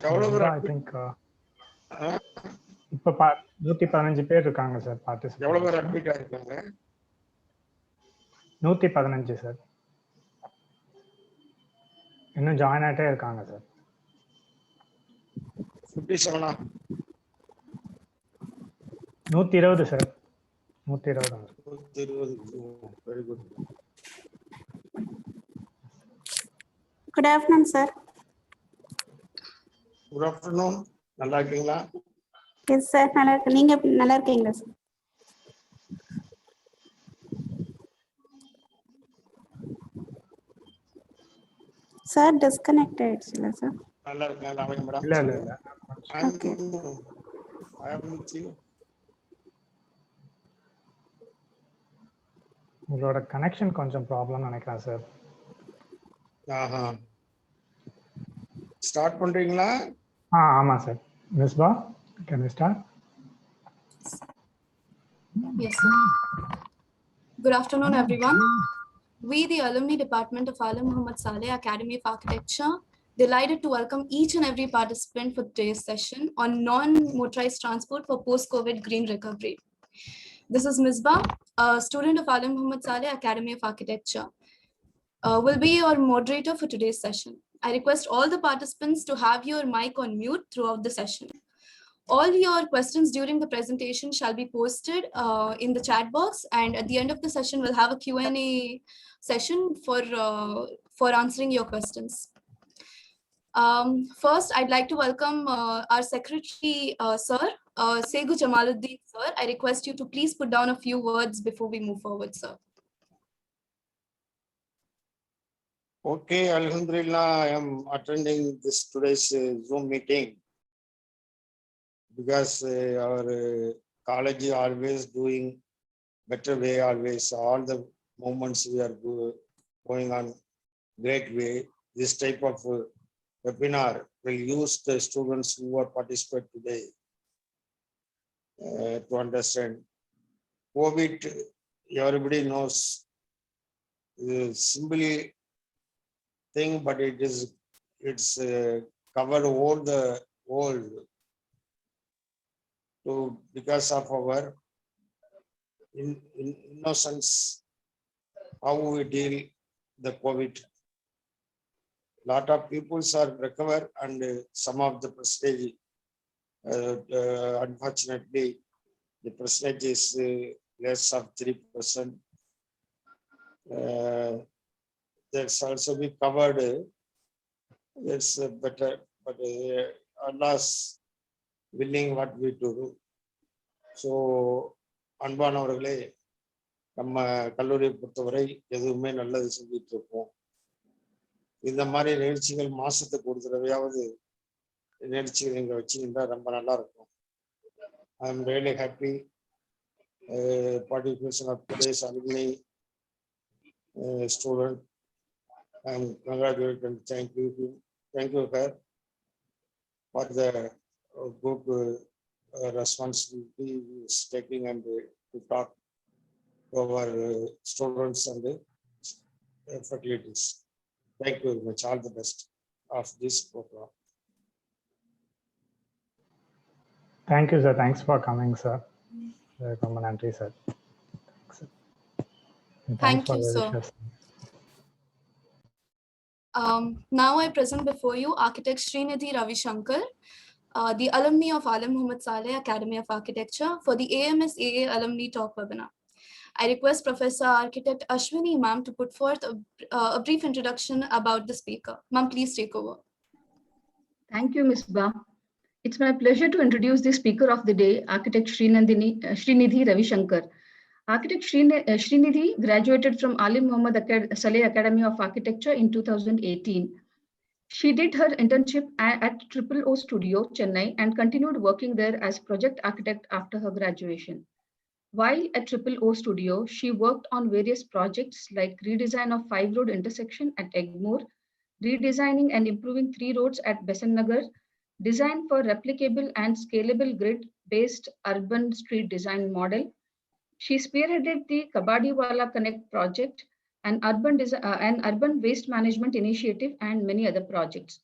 எவ்வளவு பேர் I think இப்போ 115 பேர் இருக்காங்க சார் எவ்வளவு பேர் பார்ட்டிசிபேட். அட்மிட் ஆயிருக்காங்க? 115 சார். இன்னும் ஜாயின் ஆகிட்டே இருக்காங்க sir. 57 120 sir. 120. 120. Very good. Good afternoon, sir. Good afternoon. நல்லா இருக்கீங்களா? Yes, sir. நல்லா இருக்கு. நீங்க நல்லா இருக்கீங்களா சார்? சார் டிஸ்கனெக்ட் ஆயிடுச்சுல சார்? நல்லா இருக்கேன். ராமலிங்கம் மேடம். இல்ல இல்ல இல்ல. Okay. I am with you. உங்களோட கனெக்ஷன் கொஞ்சம் ப்ராப்ளம் நினைக்கிறேன் சார். ஆஹா. ஸ்டார்ட் பண்றீங்களா? ஆமா sir. Misba, can we start? Yes, sir. Good afternoon, everyone. We, the Alumni Department of Alim Muhammad Saleh Academy of Architecture, delighted to welcome each and every participant for today's session on non-motorized transport for post-COVID green recovery. This is Misbah, a student of Alim Muhammad Saleh Academy of Architecture. Will be your moderator for today's session. I request all the participants to have your mic on mute throughout the session. All your questions during the presentation shall be posted in the chat box, and at the end of the session, we'll have a Q&A session for answering your questions. First, I'd like to welcome our secretary, sir, Segu Jamaluddin, sir. I request you to please put down a few words before we move forward, sir. Okay, Alhamdulillah, I am attending this today's Zoom meeting because our college is always doing better way, always all the movements we are going on great way. This type of webinar will use the students who are participate today to understand. COVID, everybody knows, simply thing, but it's covered all the world to because of our innocence, how we deal the COVID. Lot of peoples are recovered, and some of the percentage, unfortunately, the percentage is less of 3%. That's also be covered. It's better, but Allah's willing what we do. So, அன்பானவர்களே, நம்ம கல்லூரியை பொறுத்தவரை எதுவுமே நல்லது செஞ்சுட்டு இருப்போம். இந்த மாதிரி நிகழ்ச்சிகள் மாசத்துக்கு ஒரு தடவையாவது நிகழ்ச்சிகள் நீங்க வச்சீங்கன்னா ரொம்ப நல்லா இருக்கும். I am really happy participation of today's alumni student. I am congratulated and thank you, sir, for the good responsibility is taking and to talk to our students and faculties. Thank you very much. All the best of this program. Thank you sir. Thanks for coming sir. ரொம்ப நன்றி sir. Thank you, sir. Now I present before you architect Srinidhi Ravishankar, the alumni of Alim Muhammad Saleh Academy of Architecture, for the AMSAA Alumni Talk webinar. I request Professor Architect Ashwini ma'am to put forth a brief introduction about the speaker. Ma'am, please take over. Thank you, Ms. Ba. It's my pleasure to introduce the speaker of the day, Architect Srinidhi Ravishankar. Architect Srinidhi graduated from Alim Muhammad Saleh Academy of Architecture in 2018. She did her internship at OO Studio, Chennai, and continued working there as project architect after her graduation. While at OO Studio, she worked on various projects like redesign of 5 road intersection at Egmore, redesigning and improving 3 roads at Besant Nagar, design for replicable and scalable grid-based urban street design model. She spearheaded the Kabadiwala Connect project, an urban waste management initiative, and many other projects.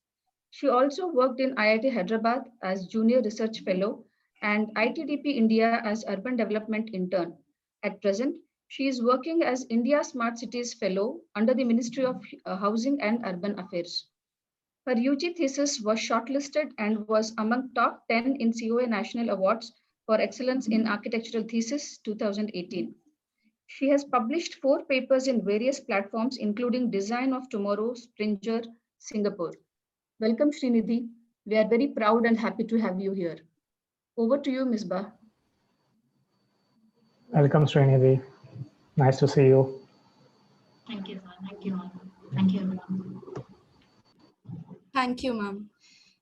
She also worked in IIT Hyderabad as Junior Research Fellow and ITDP India as Urban Development Intern. At present, she is working as India Smart Cities Fellow under the Ministry of Housing and Urban Affairs. Her UG thesis was shortlisted and was among top 10 in COA National Awards for Excellence in Architectural Thesis 2018. She has published 4 papers in various platforms, including Design of Tomorrow, Springer, Singapore. Welcome, Srinidhi. We are very proud and happy to have you here. Over to you, Ms. Ba. Welcome, Srinidhi. Nice to see you. Thank you, sir. Thank you all. Thank you, everyone. Thank you, ma'am.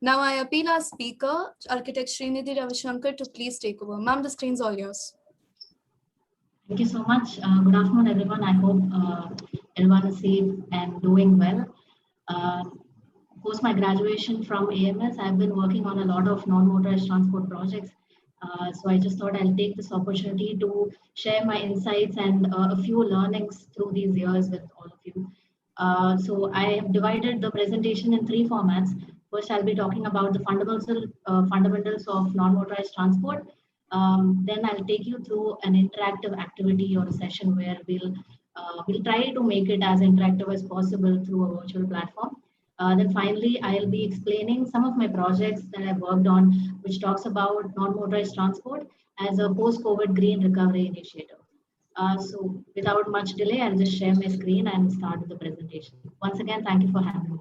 Now I appeal our speaker, Architect Srinidhi Ravishankar, to please take over. Ma'am, the screen's all yours. Thank you so much. Good afternoon, everyone. I hope everyone is safe and doing well. Post my graduation from AMS, I've been working on a lot of non-motorized transport projects. So I just thought I'll take this opportunity to share my insights and a few learnings through these years with all of you. So I have divided the presentation in 3 formats. First, I'll be talking about the fundamentals of non-motorized transport. Then I'll take you through an interactive activity or a session where we'll try to make it as interactive as possible through a virtual platform. Then finally, I'll be explaining some of my projects that I've worked on, which talks about non-motorized transport as a post-COVID green recovery initiative. So without much delay, I'll just share my screen and start with the presentation. Once again, thank you for having me.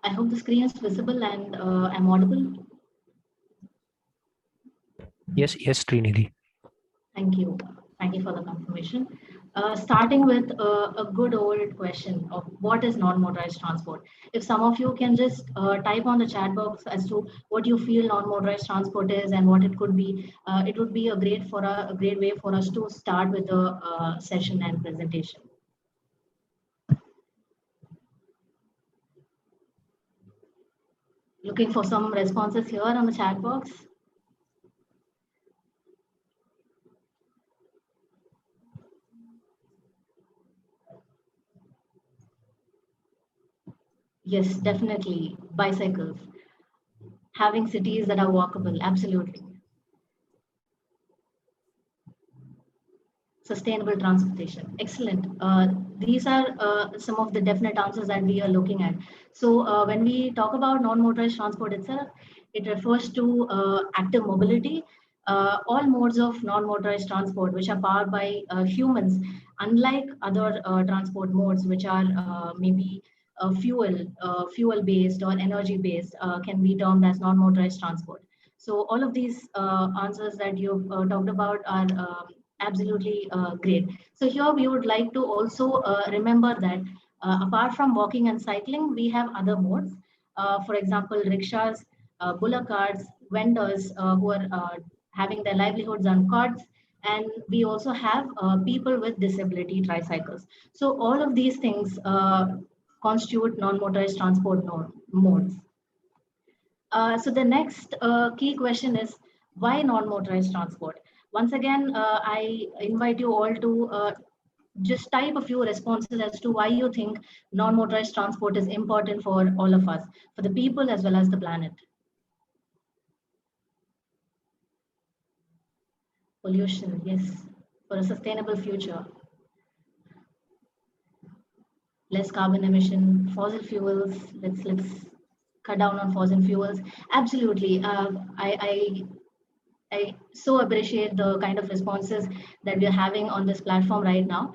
I hope the screen is visible and I'm audible. Yes, Srinidhi. Thank you. Thank you for the confirmation. Starting with a good old question of what is non-motorized transport. If some of you can just type on the chat box as to what you feel non-motorized transport is and what it could be, it would be a great way for us to start with the session and presentation. Looking for some responses here on the chat box. Yes, definitely. Bicycles. Having cities that are walkable, absolutely. Sustainable transportation, excellent. These are some of the definite answers that we are looking at. So when we talk about non-motorized transport itself, it refers to active mobility. All modes of non-motorized transport, which are powered by humans, unlike other transport modes, which are maybe fuel-based or energy-based, can be termed as non-motorized transport. So all of these answers that you've talked about are absolutely great. So here we would like to also remember that apart from walking and cycling, we have other modes. For example, rickshaws, bullock carts, vendors who are having their livelihoods on carts, and we also have people with disability tricycles. So all of these things constitute non-motorized transport modes. So the next key question is, why non-motorized transport? Once again, I invite you all to just type a few responses as to why you think non-motorized transport is important for all of us, for the people as well as the planet. Pollution, yes, for a sustainable future. Less carbon emission, fossil fuels, let's cut down on fossil fuels. Absolutely. I so appreciate the kind of responses that we're having on this platform right now.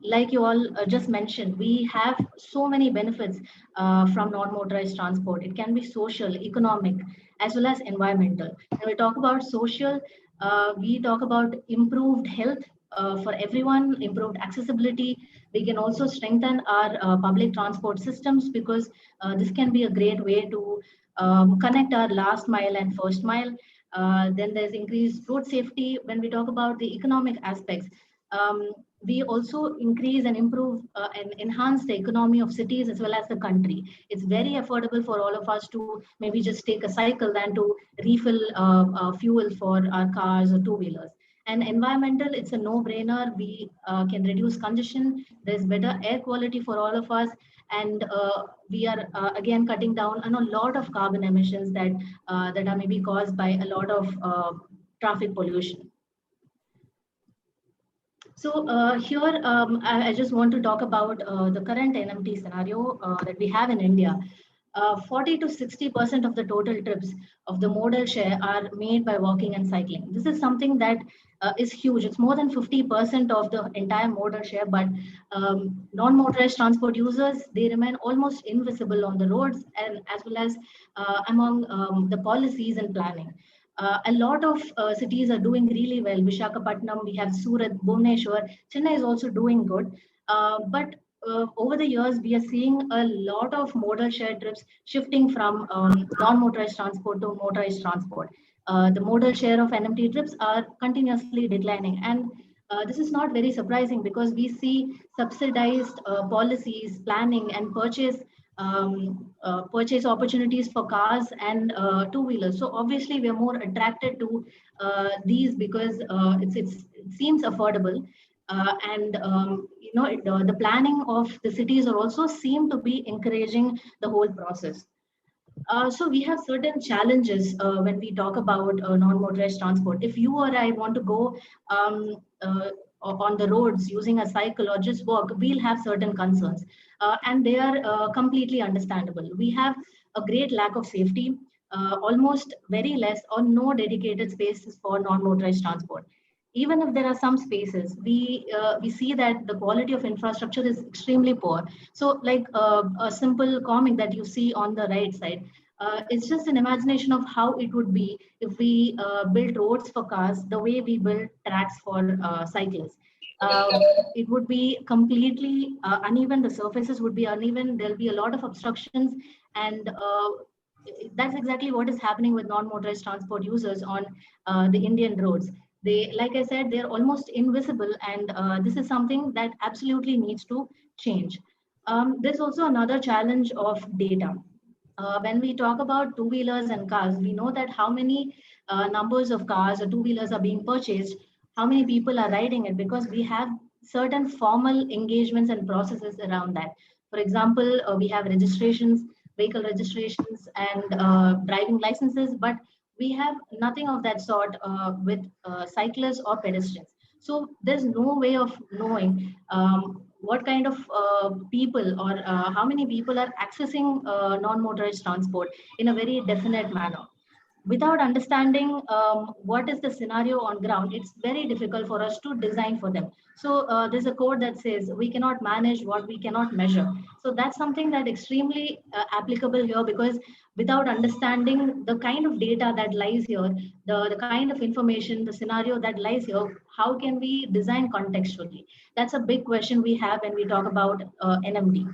Like you all just mentioned, we have so many benefits from non-motorized transport. It can be social, economic, as well as environmental. When we talk about social, we talk about improved health for everyone, improved accessibility. We can also strengthen our public transport systems because this can be a great way to connect our last mile and first mile. Then there's increased road safety. When we talk about the economic aspects, We also increase and improve and enhance the economy of cities as well as the country. It's very affordable for all of us to maybe just take a cycle than to refill fuel for our cars or two-wheelers. And environmental, it's a no-brainer. We can reduce congestion. There's better air quality for all of us. And we are again cutting down on a lot of carbon emissions that are maybe caused by a lot of traffic pollution. So here, I just want to talk about the current NMT scenario that we have in India. 40 to 60% of the total trips of the modal share are made by walking and cycling. This is something that is huge. It's more than 50% of the entire modal share, but non-motorized transport users, they remain almost invisible on the roads and as well as among the policies and planning. A lot of cities are doing really well. Visakhapatnam, we have Surat, Bhubaneswar, Chennai is also doing good. But over the years, we are seeing a lot of modal share trips shifting from non-motorized transport to motorized transport. The modal share of NMT trips are continuously declining. And this is not very surprising because we see subsidized policies, planning and purchase opportunities for cars and two-wheelers. So obviously we are more attracted to these because it seems affordable. The planning of the cities are also seem to be encouraging the whole process. So we have certain challenges when we talk about non-motorized transport. If you or I want to go on the roads using a cycle or just walk, we'll have certain concerns. And they are completely understandable. We have a great lack of safety, almost very less or no dedicated spaces for non-motorized transport. Even if there are some spaces, we see that the quality of infrastructure is extremely poor. So like a simple comic that you see on the right side, it's just an imagination of how it would be if we built roads for cars the way we build tracks for cyclists. It would be completely uneven. The surfaces would be uneven. There'll be a lot of obstructions, and that's exactly what is happening with non-motorized transport users on the Indian roads. They, like I said, they're almost invisible, and this is something that absolutely needs to change. There's also another challenge of data. When we talk about two-wheelers and cars, we know that how many numbers of cars or two-wheelers are being purchased, how many people are riding it, because we have certain formal engagements and processes around that. For example, we have registrations, vehicle registrations, and driving licenses, but we have nothing of that sort with cyclists or pedestrians. So there's no way of knowing what kind of people or how many people are accessing non-motorized transport in a very definite manner. Without understanding what is the scenario on ground, it's very difficult for us to design for them. So there's a code that says we cannot manage what we cannot measure. So that's something that extremely applicable here, because without understanding the kind of data that lies here, the kind of information, the scenario that lies here, how can we design contextually? That's a big question we have when we talk about NMT.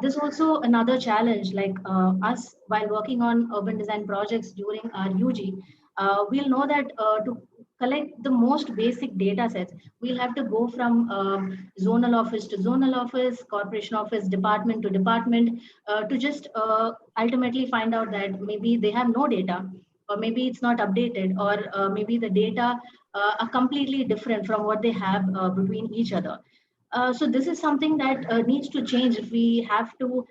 There's also another challenge, like us while working on urban design projects during our UG, we'll know that to collect the most basic data sets, we'll have to go from zonal office to zonal office, corporation office, department to department, to just ultimately find out that maybe they have no data, or maybe it's not updated, or maybe the data are completely different from what they have between each other. So this is something that needs to change if we have to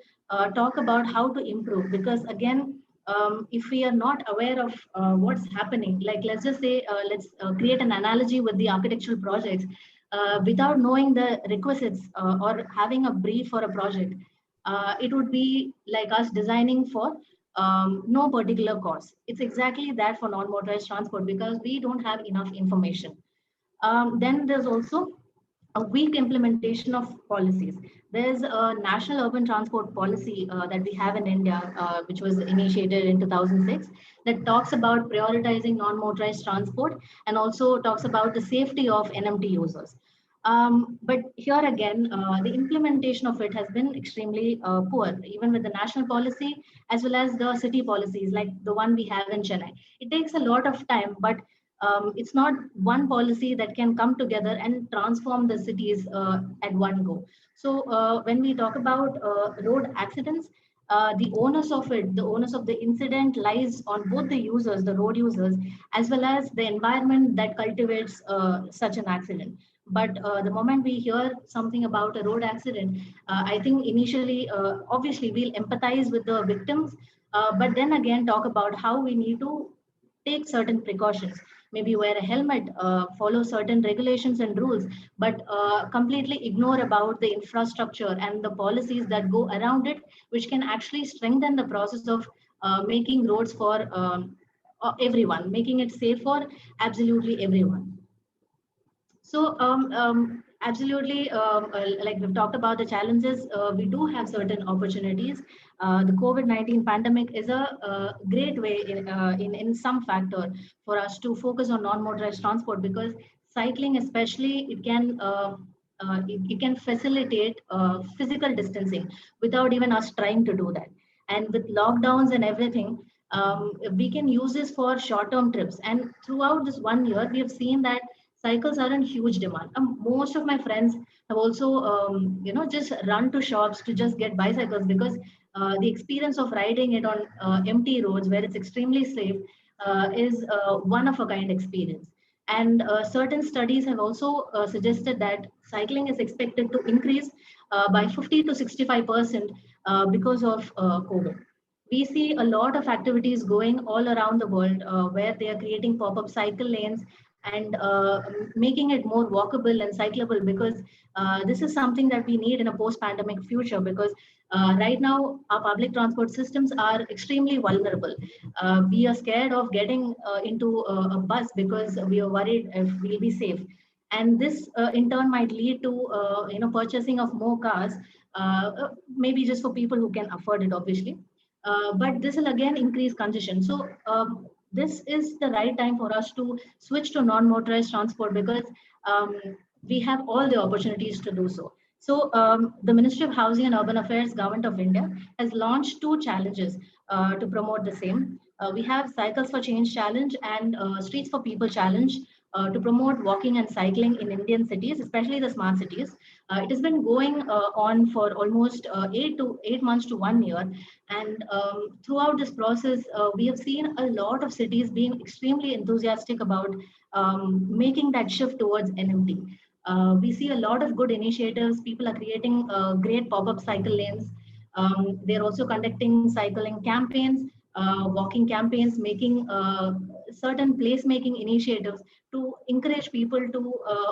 talk about how to improve, because again, if we are not aware of what's happening, like let's just say, let's create an analogy with the architectural projects, without knowing the requisites or having a brief for a project, it would be like us designing for no particular cause. It's exactly that for non-motorized transport, because we don't have enough information. Then there's also a weak implementation of policies. There's a national urban transport policy that we have in India, which was initiated in 2006, that talks about prioritizing non-motorized transport and also talks about the safety of NMT users. But here again, the implementation of it has been extremely poor, even with the national policy as well as the city policies, like the one we have in Chennai. It takes a lot of time, but It's not one policy that can come together and transform the cities at one go. So when we talk about road accidents, the onus of it, the onus of the incident lies on both the users, the road users, as well as the environment that cultivates such an accident. But the moment we hear something about a road accident, I think initially, obviously, we'll empathize with the victims, but then again, talk about how we need to take certain precautions. Maybe wear a helmet, follow certain regulations and rules, but completely ignore about the infrastructure and the policies that go around it, which can actually strengthen the process of making roads for everyone, making it safe for absolutely everyone. So absolutely, like we've talked about the challenges, we do have certain opportunities. The COVID-19 pandemic is a great way in some factor for us to focus on non-motorized transport, because cycling especially, it can facilitate physical distancing without even us trying to do that. And with lockdowns and everything, we can use this for short-term trips. And throughout this 1 year, we have seen that cycles are in huge demand. Most of my friends have also, just run to shops to just get bicycles, because the experience of riding it on empty roads where it's extremely safe is one of a kind experience. And certain studies have also suggested that cycling is expected to increase by 50 to 65% because of COVID. We see a lot of activities going all around the world where they are creating pop-up cycle lanes and making it more walkable and cyclable, because this is something that we need in a post-pandemic future, because right now our public transport systems are extremely vulnerable. We are scared of getting into a bus because we are worried if we'll be safe. And this in turn might lead to purchasing of more cars, maybe just for people who can afford it, obviously. But this will again increase congestion. So this is the right time for us to switch to non-motorized transport, because we have all the opportunities to do so. So the Ministry of Housing and Urban Affairs, Government of India, has launched 2 challenges to promote the same. We have Cycles for Change Challenge and Streets for People Challenge to promote walking and cycling in Indian cities, especially the smart cities. It has been going on for almost 8 months to 1 year. And throughout this process, we have seen a lot of cities being extremely enthusiastic about making that shift towards NMT. We see a lot of good initiatives. People are creating great pop-up cycle lanes. They're also conducting cycling campaigns, walking campaigns, making certain place-making initiatives to encourage people to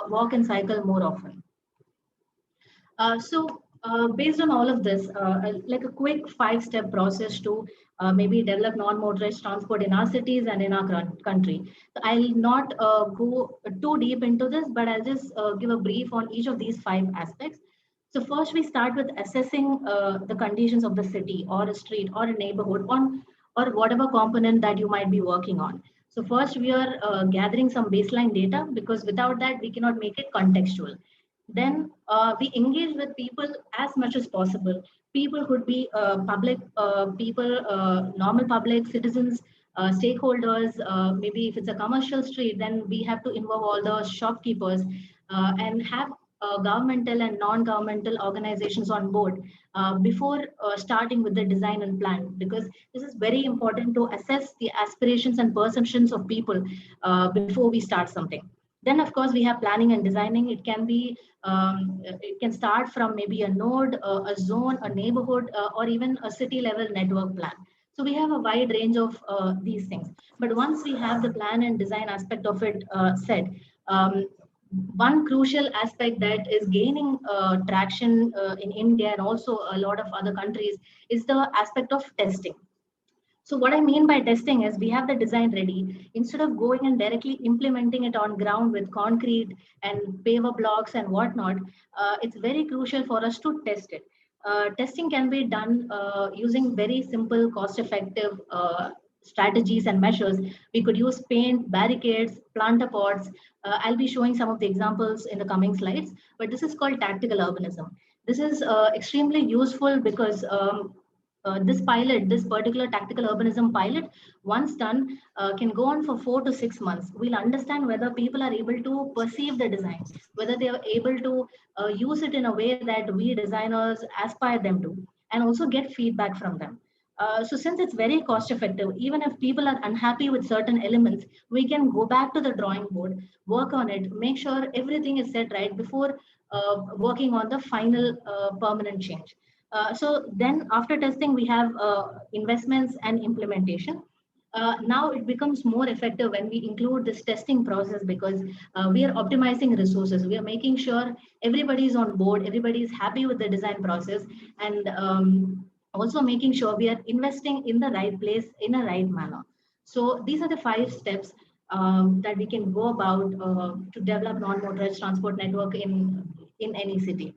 walk and cycle more often. So based on all of this, like a quick 5-step process to maybe develop non-motorized transport in our cities and in our country. So I'll not go too deep into this, but I'll just give a brief on each of these 5 aspects. So first, we start with assessing the conditions of the city or a street or a neighborhood or whatever component that you might be working on. So first, we are gathering some baseline data, because without that, we cannot make it contextual. Then we engage with people as much as possible. People could be public people, normal public citizens, stakeholders. Maybe if it's a commercial street, then we have to involve all the shopkeepers and have governmental and non-governmental organizations on board before starting with the design and plan, because this is very important to assess the aspirations and perceptions of people before we start something. Then, of course, we have planning and designing. It can be, it can start from maybe a node, a zone, a neighborhood, or even a city level network plan. So we have a wide range of these things. But once we have the plan and design aspect of it set, one crucial aspect that is gaining traction in India and also a lot of other countries is the aspect of testing. So what I mean by testing is we have the design ready. Instead of going and directly implementing it on ground with concrete and paver blocks and whatnot, it's very crucial for us to test it. Testing can be done using very simple, cost-effective strategies and measures. We could use paint, barricades, planter pots. I'll be showing some of the examples in the coming slides, but this is called tactical urbanism. This is extremely useful because this pilot, this particular tactical urbanism pilot, once done, can go on for 4 to 6 months. We'll understand whether people are able to perceive the design, whether they are able to use it in a way that we designers aspire them to, and also get feedback from them. So since it's very cost effective, even if people are unhappy with certain elements, we can go back to the drawing board, work on it, make sure everything is set right before working on the final permanent change. So then after testing, we have investments and implementation. Now it becomes more effective when we include this testing process, because we are optimizing resources. We are making sure everybody is on board, everybody is happy with the design process, and also making sure we are investing in the right place in a right manner. So these are the 5 steps that we can go about to develop non-motorized transport network in any city.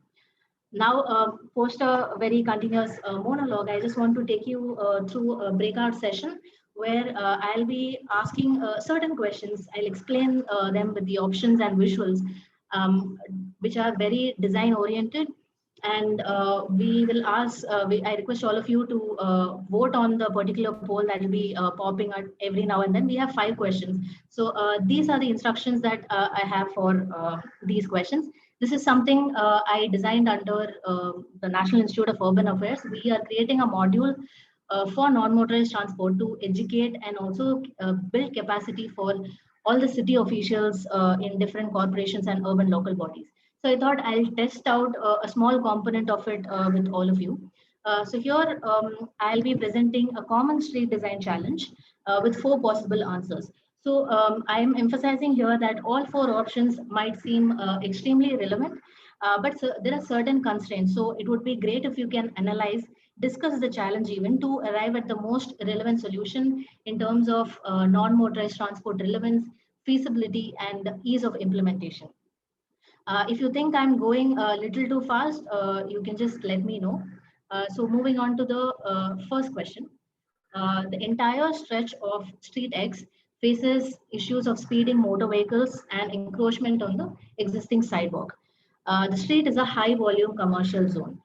Now, post a very continuous monologue, I just want to take you through a breakout session where I'll be asking certain questions. I'll explain them with the options and visuals, which are very design oriented. And we will ask, I request all of you to vote on the particular poll that will be popping up every now and then. We have 5 questions. So these are the instructions that I have for these questions. This is something I designed under the National Institute of Urban Affairs. We are creating a module for non-motorized transport to educate and also build capacity for all the city officials in different corporations and urban local bodies. So I thought I'll test out a small component of it with all of you. So here I'll be presenting a common street design challenge with 4 possible answers. So I'm emphasizing here that all 4 options might seem extremely relevant, but there are certain constraints. So it would be great if you can analyze, discuss the challenge even to arrive at the most relevant solution in terms of non-motorized transport relevance, feasibility, and ease of implementation. If you think I'm going a little too fast, you can just let me know. So moving on to the first question. The entire stretch of Street X faces issues of speeding motor vehicles and encroachment on the existing sidewalk. The street is a high volume commercial zone.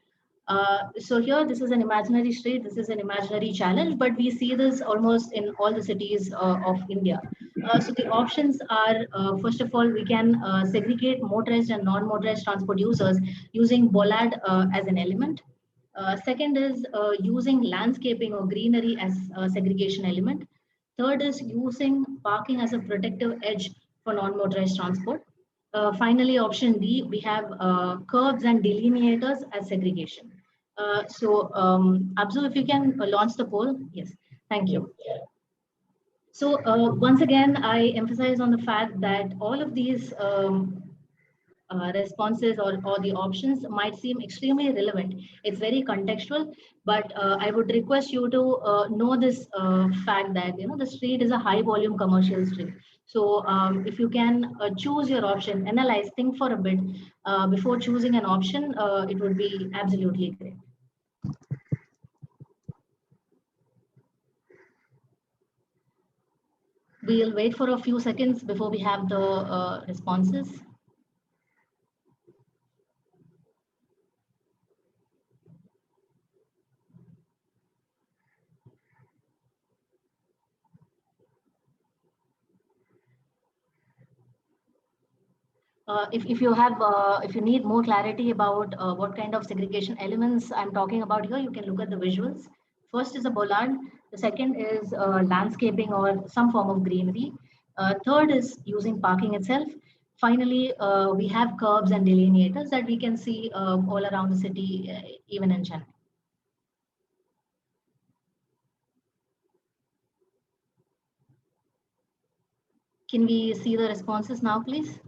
So here, this is an imaginary street, this is an imaginary challenge, but we see this almost in all the cities of India. So the options are, first of all, we can segregate motorized and non-motorized transport users using bollard as an element. Second is using landscaping or greenery as a segregation element. Third is using parking as a protective edge for non-motorized transport. Finally, option D, we have curbs and delineators as segregation. So Abzu, if you can launch the poll. Yes, thank you. So once again, I emphasize on the fact that all of these responses or the options might seem extremely relevant. It's very contextual, but I would request you to know this fact that the street is a high volume commercial street. So if you can choose your option, analyze, think for a bit before choosing an option, it would be absolutely great. We'll wait for a few seconds before we have the responses. If you need more clarity about what kind of segregation elements I'm talking about here, you can look at the visuals. First is a bollard. The second is landscaping or some form of greenery. Third is using parking itself. Finally, we have curbs and delineators that we can see all around the city, even in Chennai. Can we see the responses now, please?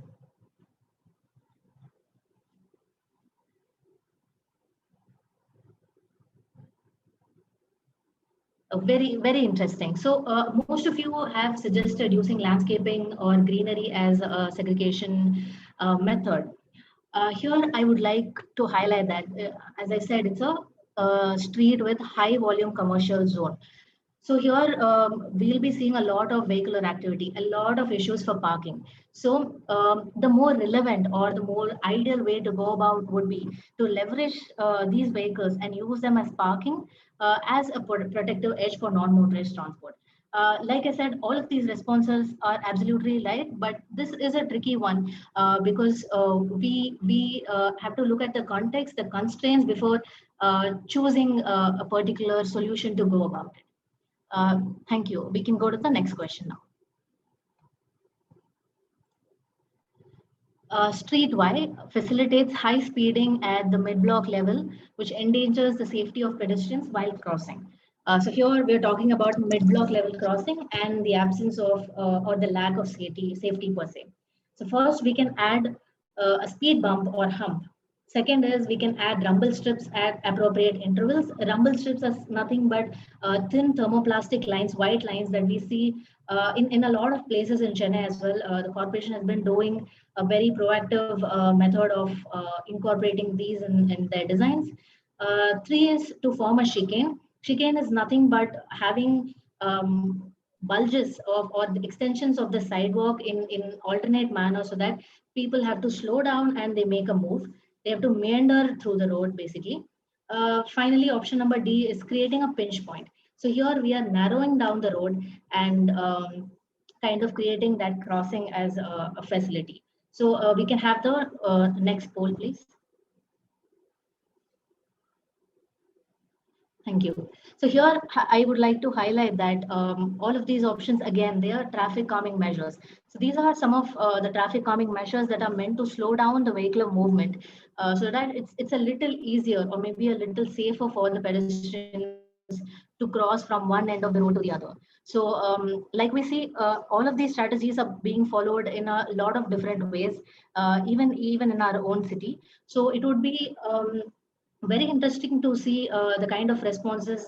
Very, very interesting. So most of you have suggested using landscaping or greenery as a segregation method. Here, I would like to highlight that, as I said, it's a street with high volume commercial zone. So here we'll be seeing a lot of vehicular activity, a lot of issues for parking. So the more relevant or the more ideal way to go about would be to leverage these vehicles and use them as parking as a protective edge for non-motorized transport. Like I said, all of these responses are absolutely right, but this is a tricky one because we have to look at the context, the constraints before choosing a particular solution to go about it. Thank you. We can go to the next question now. Streetwide facilitates high speeding at the mid-block level, which endangers the safety of pedestrians while crossing. So here we're talking about mid-block level crossing and the absence of or the lack of safety per se. So first we can add a speed bump or hump. Second is we can add rumble strips at appropriate intervals. Rumble strips are nothing but thin thermoplastic lines, white lines that we see in a lot of places in Chennai as well. The corporation has been doing a very proactive method of incorporating these in their designs. Three is to form a chicane. Chicane is nothing but having bulges of or the extensions of the sidewalk in alternate manner so that people have to slow down and they make a move. They have to meander through the road basically. Finally, option number D is creating a pinch point. So here we are narrowing down the road and kind of creating that crossing as a facility. So we can have the next poll, please. Thank you. So here I would like to highlight that all of these options, again, they are traffic calming measures. So these are some of the traffic calming measures that are meant to slow down the vehicular movement so that it's a little easier or maybe a little safer for the pedestrians to cross from one end of the road to the other. So like we see, all of these strategies are being followed in a lot of different ways, even in our own city. So it would be very interesting to see the kind of responses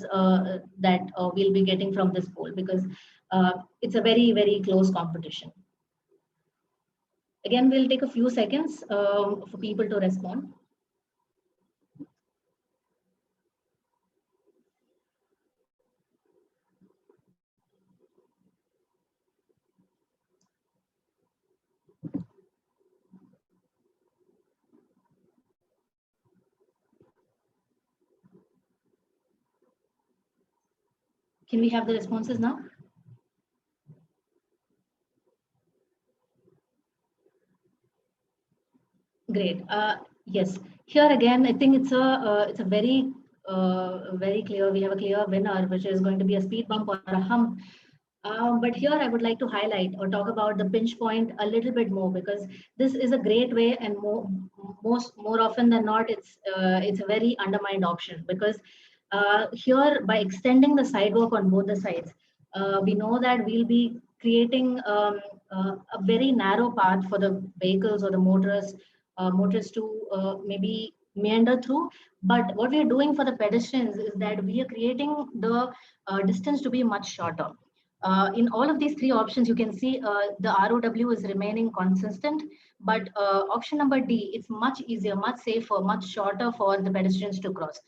that we'll be getting from this poll because it's a very, very close competition. Again, we'll take a few seconds for people to respond. Can we have the responses now? Great. Yes. Here again, I think it's a very very clear. We have a clear winner, which is going to be a speed bump or a hump. But here I would like to highlight or talk about the pinch point a little bit more because this is a great way and more often than not, it's a very undermined option because here by extending the sidewalk on both the sides, we know that we'll be creating a very narrow path for the vehicles or the motorists to maybe meander through. But what we are doing for the pedestrians is that we are creating the distance to be much shorter. In all of these three options, you can see the ROW is remaining consistent, but option number D, it's much easier, much safer, much shorter for the pedestrians to cross.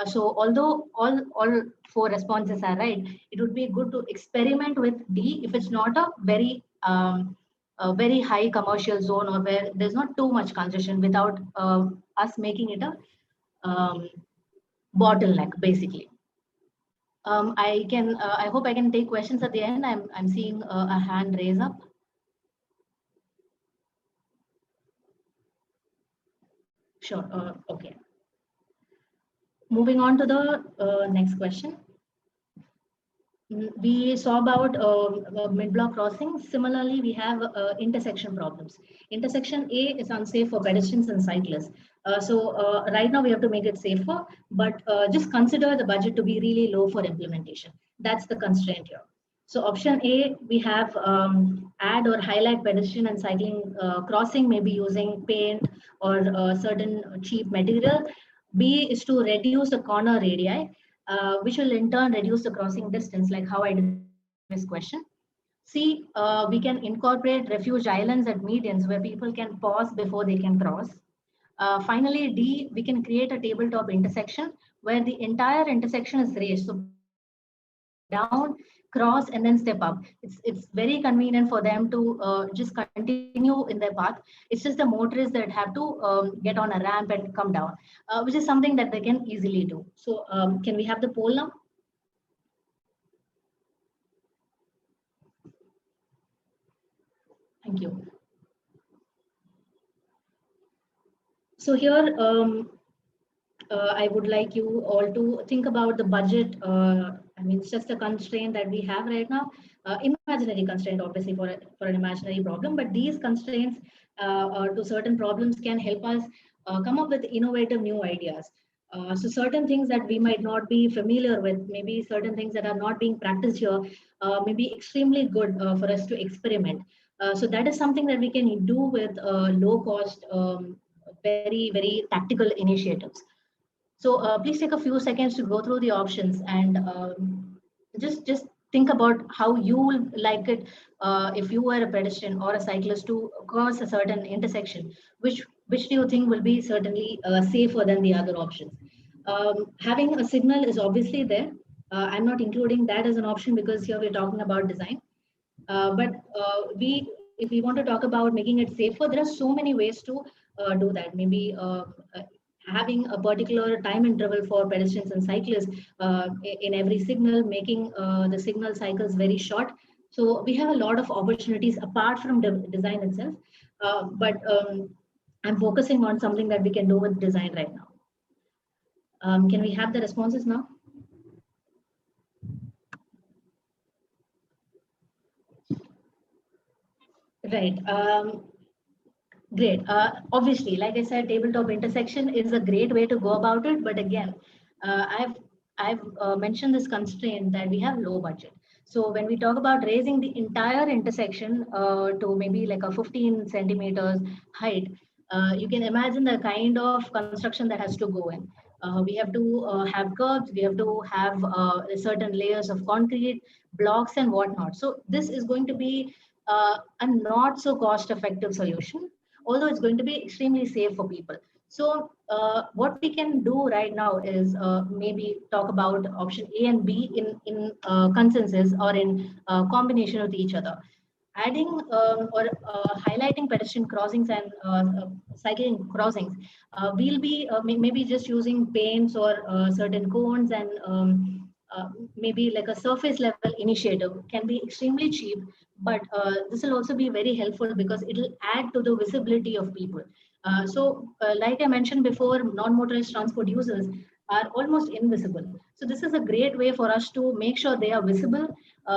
So although all four responses are right, it would be good to experiment with D if it's not a very high commercial zone or where there's not too much congestion without us making it a bottleneck, basically. I hope I can take questions at the end. I'm seeing a hand raise up. Sure. Okay. Moving on to the next question. We saw about mid-block crossing. Similarly, we have intersection problems. Intersection A is unsafe for pedestrians and cyclists. So right now we have to make it safer, but just consider the budget to be really low for implementation. That's the constraint here. So option A, we have add or highlight pedestrian and cycling crossing, maybe using paint or certain cheap material. B is to reduce the corner radii, which will in turn reduce the crossing distance, like how I did this question. C, we can incorporate refuge islands at medians where people can pause before they can cross. Finally, D, we can create a tabletop intersection where the entire intersection is raised. So down, cross, and then step up. It's very convenient for them to just continue in their path. It's just the motorists that have to get on a ramp and come down, which is something that they can easily do. So can we have the poll now? Thank you. So here, I would like you all to think about the budget. I mean, it's just a constraint that we have right now, imaginary constraint, obviously, for an imaginary problem. But these constraints to certain problems can help us come up with innovative new ideas. So certain things that we might not be familiar with, maybe certain things that are not being practiced here, may be extremely good for us to experiment. So that is something that we can do with low cost, very tactical initiatives. So please take a few seconds to go through the options and just think about how you will like it if you were a pedestrian or a cyclist to cross a certain intersection. Which do you think will be certainly safer than the other options? Having a signal is obviously there. I'm not including that as an option because here we're talking about design. But if we want to talk about making it safer, there are so many ways to do that. Maybe having a particular time interval for pedestrians and cyclists in every signal, making the signal cycles very short. So we have a lot of opportunities apart from design itself. But I'm focusing on something that we can do with design right now. Can we have the responses now? Right. Great. Obviously, like I said, tabletop intersection is a great way to go about it. But again, I've mentioned this constraint that we have low budget. So when we talk about raising the entire intersection to maybe like a 15 centimeters height, you can imagine the kind of construction that has to go in. We have to have curbs, we have to have certain layers of concrete, blocks and whatnot. So this is going to be a not so cost effective solution, although it's going to be extremely safe for people. So what we can do right now is maybe talk about option A and B in consensus or in combination with each other. Adding or highlighting pedestrian crossings and cycling crossings, we'll be maybe just using paints or certain cones and maybe like a surface level initiative can be extremely cheap, but this will also be very helpful because it will add to the visibility of people. Like I mentioned before, non-motorized transport users are almost invisible. So this is a great way for us to make sure they are visible.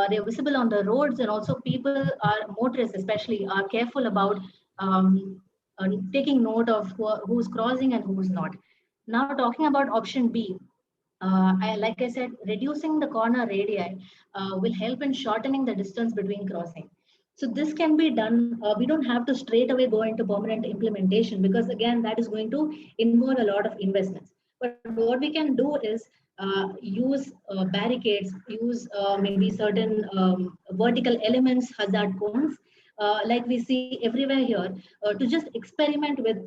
They are visible on the roads, and also people are motorists, especially, are careful about taking note of who's crossing and who's not. Now, talking about option B, like I said, reducing the corner radii will help in shortening the distance between crossing. So this can be done. We don't have to straight away go into permanent implementation because again, that is going to involve a lot of investments. But what we can do is use barricades, use maybe certain vertical elements, hazard cones, like we see everywhere here, to just experiment with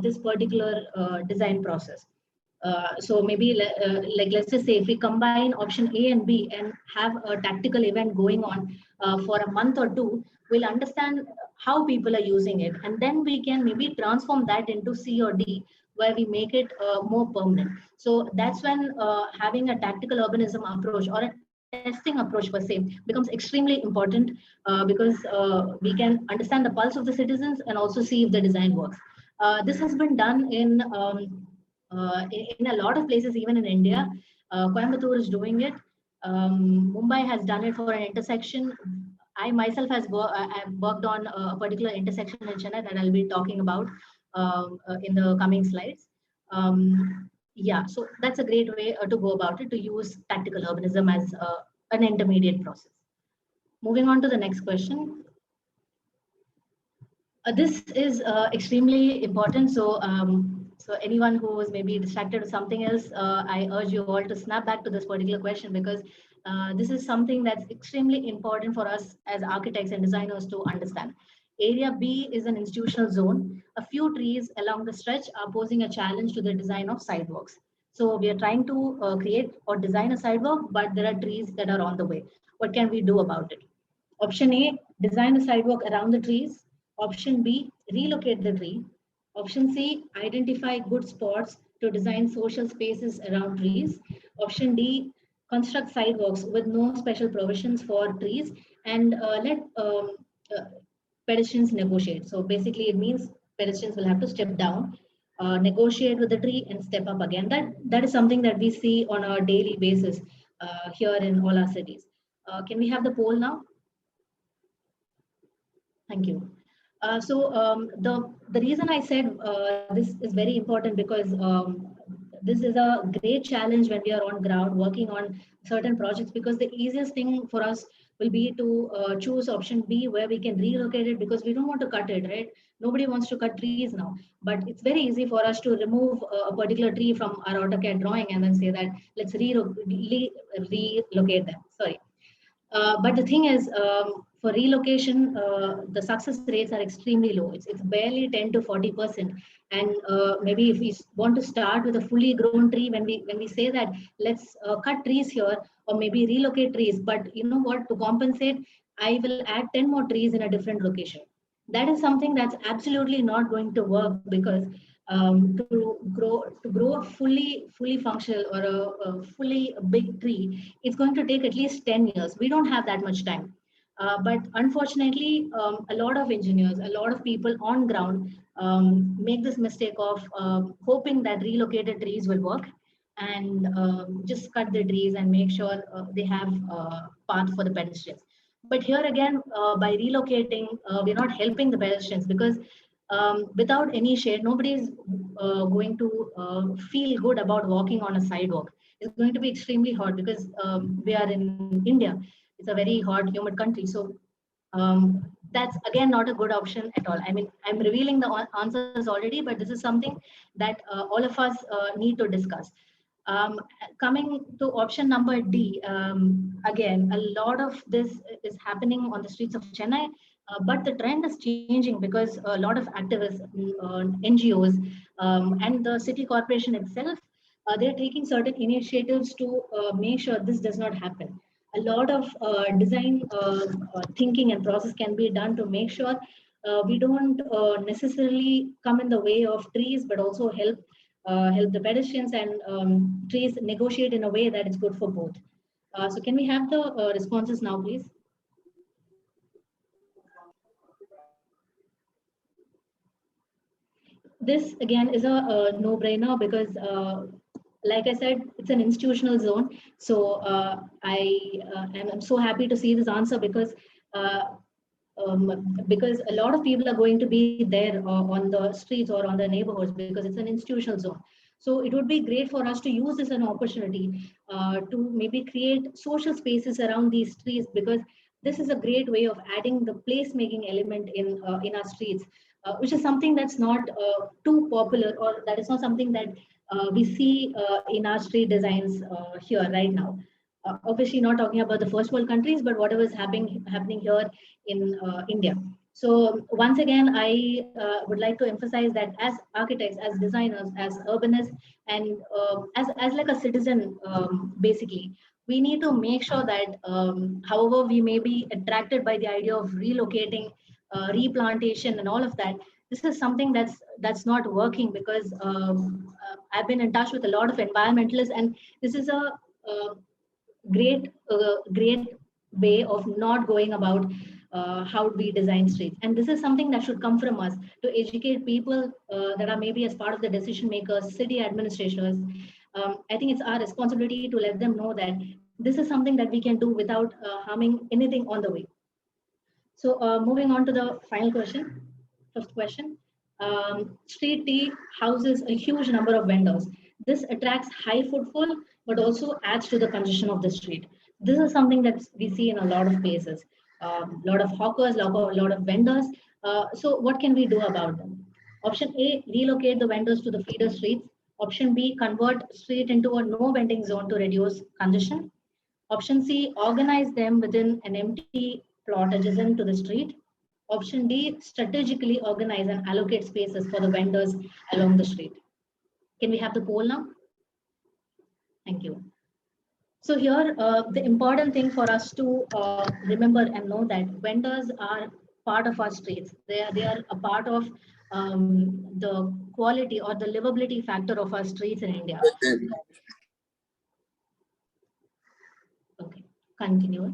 this particular design process. So maybe like let's just say if we combine option A and B and have a tactical event going on for a month or two, we'll understand how people are using it, and then we can maybe transform that into C or D, where we make it more permanent. So that's when having a tactical urbanism approach or a testing approach per se becomes extremely important because we can understand the pulse of the citizens and also see if the design works. This has been done in a lot of places, even in India. Coimbatore is doing it. Mumbai has done it for an intersection. I myself I've worked on a particular intersection in Chennai that I'll be talking about in the coming slides. Yeah, so that's a great way to go about it, to use tactical urbanism as an intermediate process. Moving on to the next question. This is extremely important. So anyone who was maybe distracted or something else, I urge you all to snap back to this particular question, because this is something that's extremely important for us as architects and designers to understand. Area B is an institutional zone. A few trees along the stretch are posing a challenge to the design of sidewalks. So we are trying to create or design a sidewalk, but there are trees that are on the way. What can we do about it? Option A, design a sidewalk around the trees. Option B, relocate the tree. Option C, identify good spots to design social spaces around trees. Option D, construct sidewalks with no special provisions for trees and let uh, pedestrians negotiate. So basically it means pedestrians will have to step down, negotiate with the tree and step up again. That is something that we see on a daily basis here in all our cities. Can we have the poll now? Thank you. The reason I said this is very important because this is a great challenge when we are on ground working on certain projects, because the easiest thing for us will be to choose option B, where we can relocate it, because we don't want to cut it, right? Nobody wants to cut trees now, but it's very easy for us to remove a particular tree from our AutoCAD drawing and then say that let's relocate them. Sorry. But the thing is, for relocation, the success rates are extremely low. It's barely 10 to 40%. And maybe if we want to start with a fully grown tree, when we say that let's cut trees here or maybe relocate trees, but you know what, to compensate, I will add 10 more trees in a different location. That is something that's absolutely not going to work, because to grow a fully functional or a fully big tree, it's going to take at least 10 years. We don't have that much time. But unfortunately, a lot of engineers, a lot of people on ground make this mistake of hoping that relocated trees will work, and just cut the trees and make sure they have a path for the pedestrians. But here again, by relocating, we're not helping the pedestrians, because without any shade, nobody is going to feel good about walking on a sidewalk. It's going to be extremely hot, because we are in India. It's a very hot, humid country. So that's again not a good option at all. I mean, I'm revealing the answers already, but this is something that all of us need to discuss. Coming to option number D, again, a lot of this is happening on the streets of Chennai, but the trend is changing, because a lot of activists, NGOs, and the city corporation itself, they're taking certain initiatives to make sure this does not happen. A lot of design thinking and process can be done to make sure we don't necessarily come in the way of trees, but also help the pedestrians and trees negotiate in a way that is good for both. So can we have the responses now, please? This again is a no-brainer, because like I said, it's an institutional zone. So I'm so happy to see this answer, because a lot of people are going to be there on the streets or on the neighborhoods, because it's an institutional zone. So it would be great for us to use this as an opportunity to maybe create social spaces around these trees, because this is a great way of adding the placemaking element in our streets, which is something that's not too popular, or that is not something that we see in our street designs here right now. Obviously not talking about the first world countries, but whatever is happening here in India. So once again, I would like to emphasize that as architects, as designers, as urbanists, and as like a citizen, basically, we need to make sure that however we may be attracted by the idea of relocating, replantation and all of that, this is something that's not working, because I've been in touch with a lot of environmentalists, and this is a great way of not going about how we design streets. And this is something that should come from us, to educate people that are maybe as part of the decision makers, city administrators. I think it's our responsibility to let them know that this is something that we can do without harming anything on the way. So moving on to the final question, fifth question. Street tea houses a huge number of vendors. This attracts high footfall, but also adds to the congestion of the street. This is something that we see in a lot of places. A lot of hawkers, a lot of vendors. So what can we do about them? Option A, relocate the vendors to the feeder streets. Option B, convert street into a no vending zone to reduce congestion. Option C, organize them within an empty plot adjacent to the street. Option D, strategically organize and allocate spaces for the vendors along the street. Can we have the poll now? Thank you. So here, the important thing for us to remember and know that vendors are part of our streets. They are a part of the quality or the livability factor of our streets in India. Okay, continue.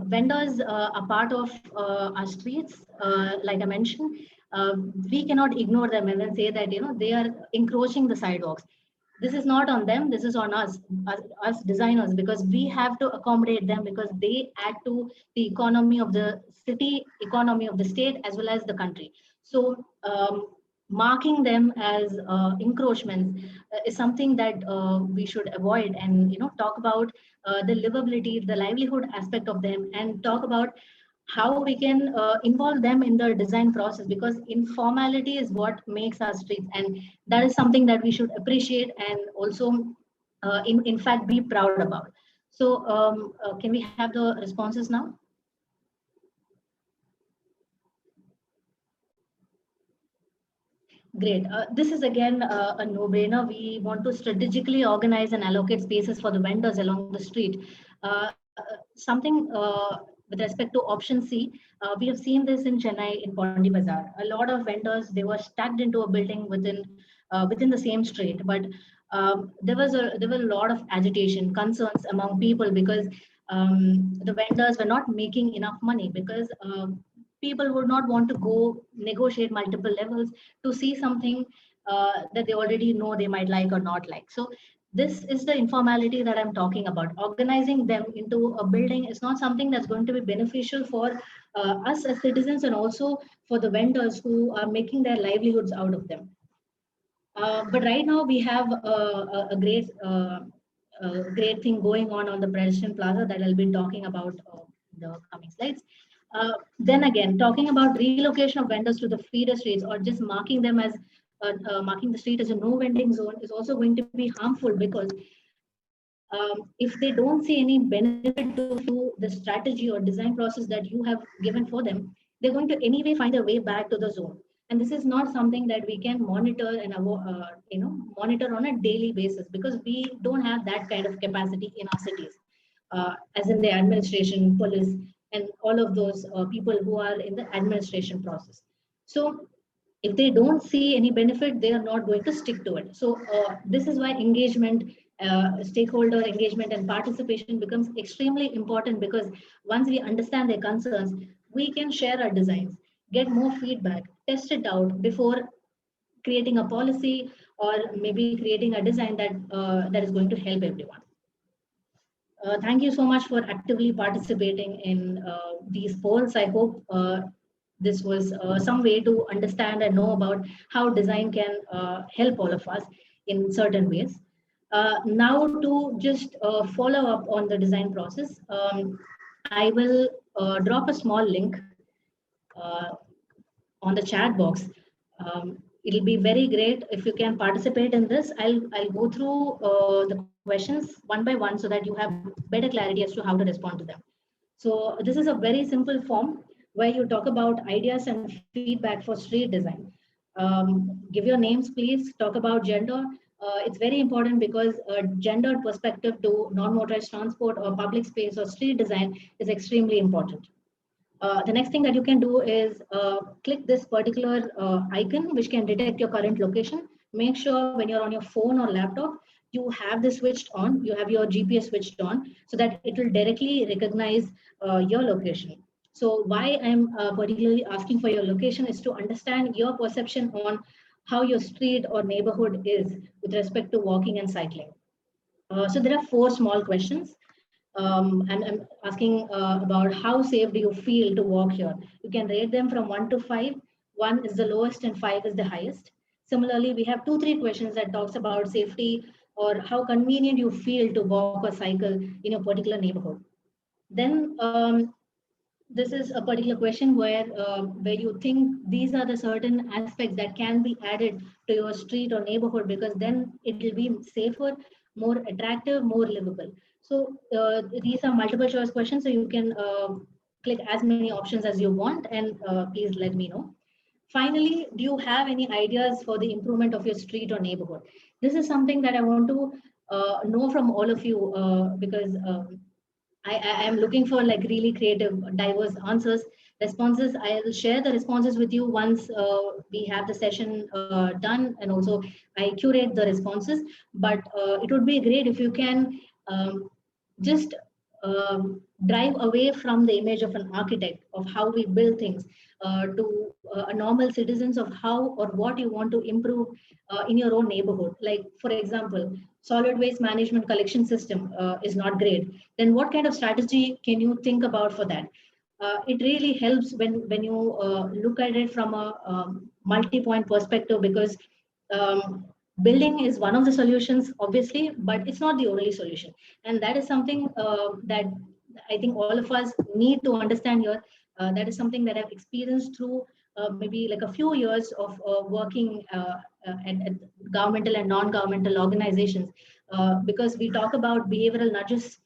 Vendors are part of our streets. Like I mentioned, we cannot ignore them and then say that they are encroaching the sidewalks. This is not on them. This is on us designers, because we have to accommodate them, because they add to the economy of the city, economy of the state, as well as the country. So marking them as encroachments is something that we should avoid, and talk about the livability, the livelihood aspect of them, and talk about how we can involve them in the design process, because informality is what makes our streets, and that is something that we should appreciate and also in fact be proud about. So can we have the responses now? Great. This is again a no-brainer. We want to strategically organize and allocate spaces for the vendors along the street. Something with respect to option C, we have seen this in Chennai in Pondi Bazaar. A lot of vendors, they were stacked into a building within the same street, but there were a lot of agitation, concerns among people, because the vendors were not making enough money, because people would not want to go negotiate multiple levels to see something that they already know they might like or not like. So this is the informality that I'm talking about. Organizing them into a building is not something that's going to be beneficial for us as citizens, and also for the vendors who are making their livelihoods out of them. But right now we have a great thing going on the President Plaza that I'll be talking about the coming slides. Then again, talking about relocation of vendors to the feeder streets, or just marking them as marking the street as a no vending zone, is also going to be harmful, because if they don't see any benefit to the strategy or design process that you have given for them, they're going to anyway find a way back to the zone. And this is not something that we can monitor and monitor on a daily basis, because we don't have that kind of capacity in our cities, as in the administration, police, and all of those people who are in the administration process. So if they don't see any benefit, they are not going to stick to it. So this is why engagement, stakeholder engagement and participation becomes extremely important, because once we understand their concerns, we can share our designs, get more feedback, test it out before creating a policy, or maybe creating a design that is going to help everyone. Thank you so much for actively participating in these polls. I hope this was some way to understand and know about how design can help all of us in certain ways. Now to just follow up on the design process, I will drop a small link on the chat box. It'll be very great if you can participate in this. I'll go through the questions one by one, so that you have better clarity as to how to respond to them. So this is a very simple form where you talk about ideas and feedback for street design. Give your names, please. Talk about gender. It's very important, because gendered perspective to non-motorized transport or public space or street design is extremely important. The next thing that you can do is click this particular icon, which can detect your current location. Make sure when you're on your phone or laptop, you have this switched on, you have your GPS switched on, so that it will directly recognize your location. So why I'm particularly asking for your location is to understand your perception on how your street or neighborhood is with respect to walking and cycling. So there are 4 small questions. And I'm asking about how safe do you feel to walk here? You can rate them from 1 to 5. 1 is the lowest and 5 is the highest. Similarly, we have 2-3 questions that talks about safety, or how convenient you feel to walk or cycle in a particular neighborhood. Then this is a particular question where you think these are the certain aspects that can be added to your street or neighborhood, because then it will be safer, more attractive, more livable. So these are multiple choice questions, so you can click as many options as you want, and please let me know. Finally, do you have any ideas for the improvement of your street or neighborhood? This is something that I want to know from all of you, because I am looking for like really creative, diverse answers, responses. I will share the responses with you once we have the session done, and also I curate the responses. But it would be great if you can just drive away from the image of an architect, of how we build things, to a normal citizens of how or what you want to improve in your own neighborhood. Like, for example, solid waste management collection system is not great. Then what kind of strategy can you think about for that? It really helps when you look at it from a multi-point perspective, because building is one of the solutions, obviously, but it's not the only solution. And that is something that I think all of us need to understand here. That is something that I've experienced through maybe like a few years of working at governmental and non-governmental organizations, because we talk about behavioral nudges.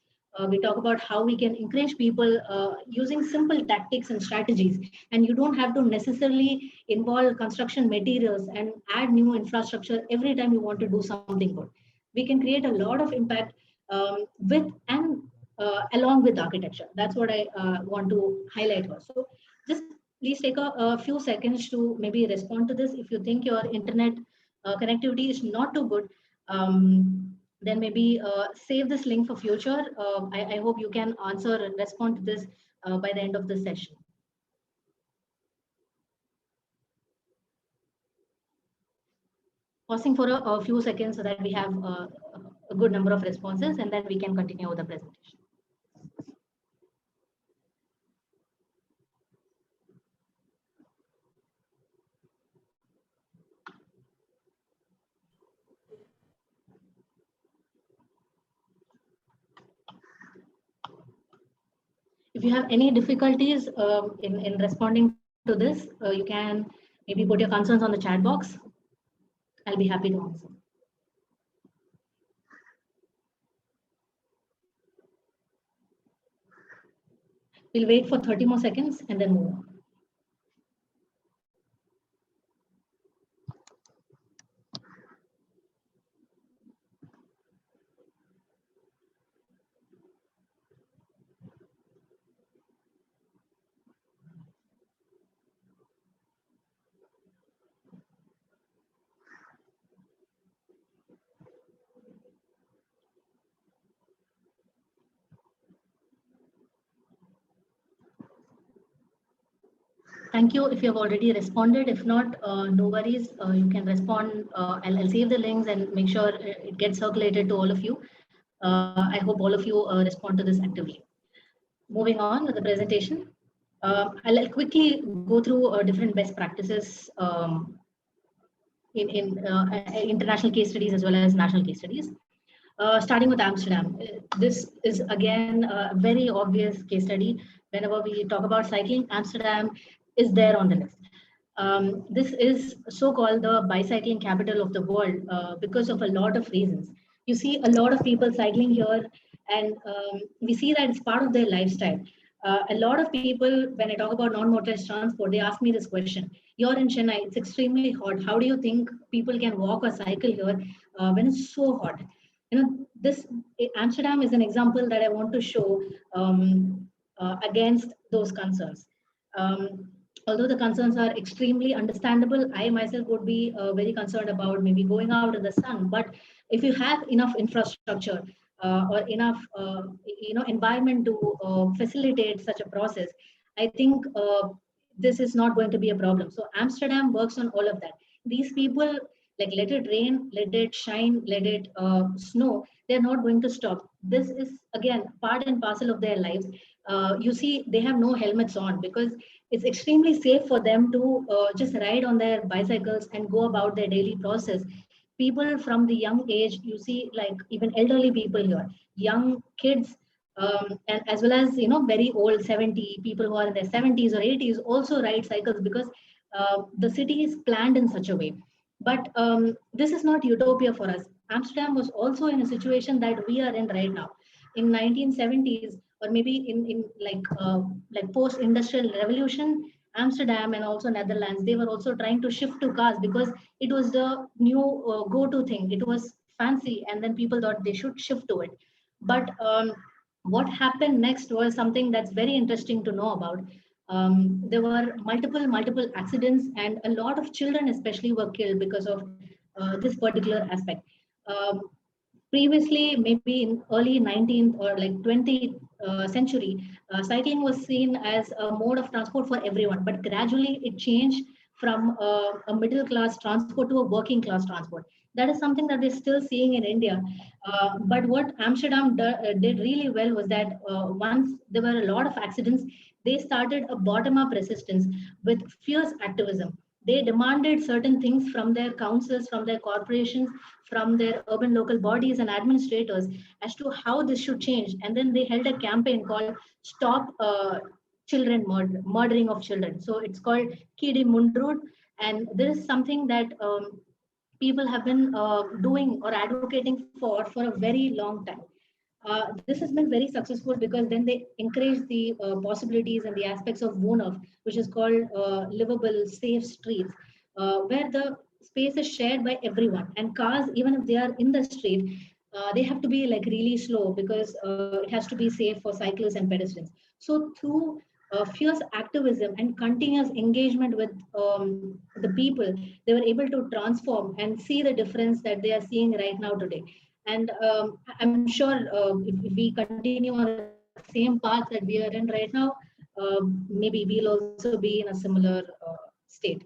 We talk about how we can encourage people using simple tactics and strategies, and you don't have to necessarily involve construction materials and add new infrastructure every time you want to do something good. We can create a lot of impact with and along with architecture. That's what I want to highlight here. So just please take a few seconds to maybe respond to this. If you think your internet connectivity is not too good, then maybe save this link for future. I hope you can answer and respond to this by the end of the session. Pausing for a few seconds so that we have a good number of responses, and then we can continue with the presentation. If you have any difficulties in responding to this, you can maybe put your concerns on the chat box. I'll be happy to answer. We'll wait for 30 more seconds and then move on. Thank you if you have already responded. If not, no worries. You can respond. I'll save the links and make sure it gets circulated to all of you. I hope all of you respond to this actively. Moving on with the presentation. I'll quickly go through different best practices in international case studies as well as national case studies. Starting with Amsterdam. This is again a very obvious case study. Whenever we talk about cycling, Amsterdam is there on the list. This is so-called the bicycling capital of the world because of a lot of reasons. You see a lot of people cycling here, and we see that it's part of their lifestyle. A lot of people, when I talk about non-motorized transport, they ask me this question. You're in Chennai, it's extremely hot. How do you think people can walk or cycle here when it's so hot? You know, this Amsterdam is an example that I want to show against those concerns. Although the concerns are extremely understandable, I myself would be very concerned about maybe going out in the sun. But if you have enough infrastructure or enough environment to facilitate such a process, I think this is not going to be a problem. So Amsterdam works on all of that. These people, like, let it rain, let it shine, let it snow, they're not going to stop. This is again part and parcel of their lives. You see, they have no helmets on because it's extremely safe for them to just ride on their bicycles and go about their daily process. People from the young age, you see, like even elderly people here, young kids, and as well as very old 70 people who are in their 70s or 80s also ride cycles because the city is planned in such a way. But this is not utopia for us. Amsterdam was also in a situation that we are in right now. In 1970s, or maybe in like post-industrial revolution, Amsterdam and also Netherlands, they were also trying to shift to cars because it was the new go-to thing. It was fancy, and then people thought they should shift to it. But what happened next was something that's very interesting to know about. There were multiple accidents, and a lot of children especially were killed because of this particular aspect. Previously, maybe in early 19th or like 20th century, cycling was seen as a mode of transport for everyone, but gradually it changed from a middle class transport to a working class transport. That is something that we're still seeing in India. But what Amsterdam did really well was that once there were a lot of accidents, they started a bottom up resistance with fierce activism. They demanded certain things from their councils, from their corporations, from their urban local bodies and administrators as to how this should change. And then they held a campaign called Stop Children Murdering of Children. So it's called Kidi Mundrut. And this is something that people have been doing or advocating for a very long time. This has been very successful because then they encourage the possibilities and the aspects of WUNAF, which is called livable, safe streets, where the space is shared by everyone. And cars, even if they are in the street, they have to be like really slow because it has to be safe for cyclists and pedestrians. So through fierce activism and continuous engagement with the people, they were able to transform and see the difference that they are seeing right now today. And I'm sure if we continue on the same path that we are in right now, maybe we'll also be in a similar state.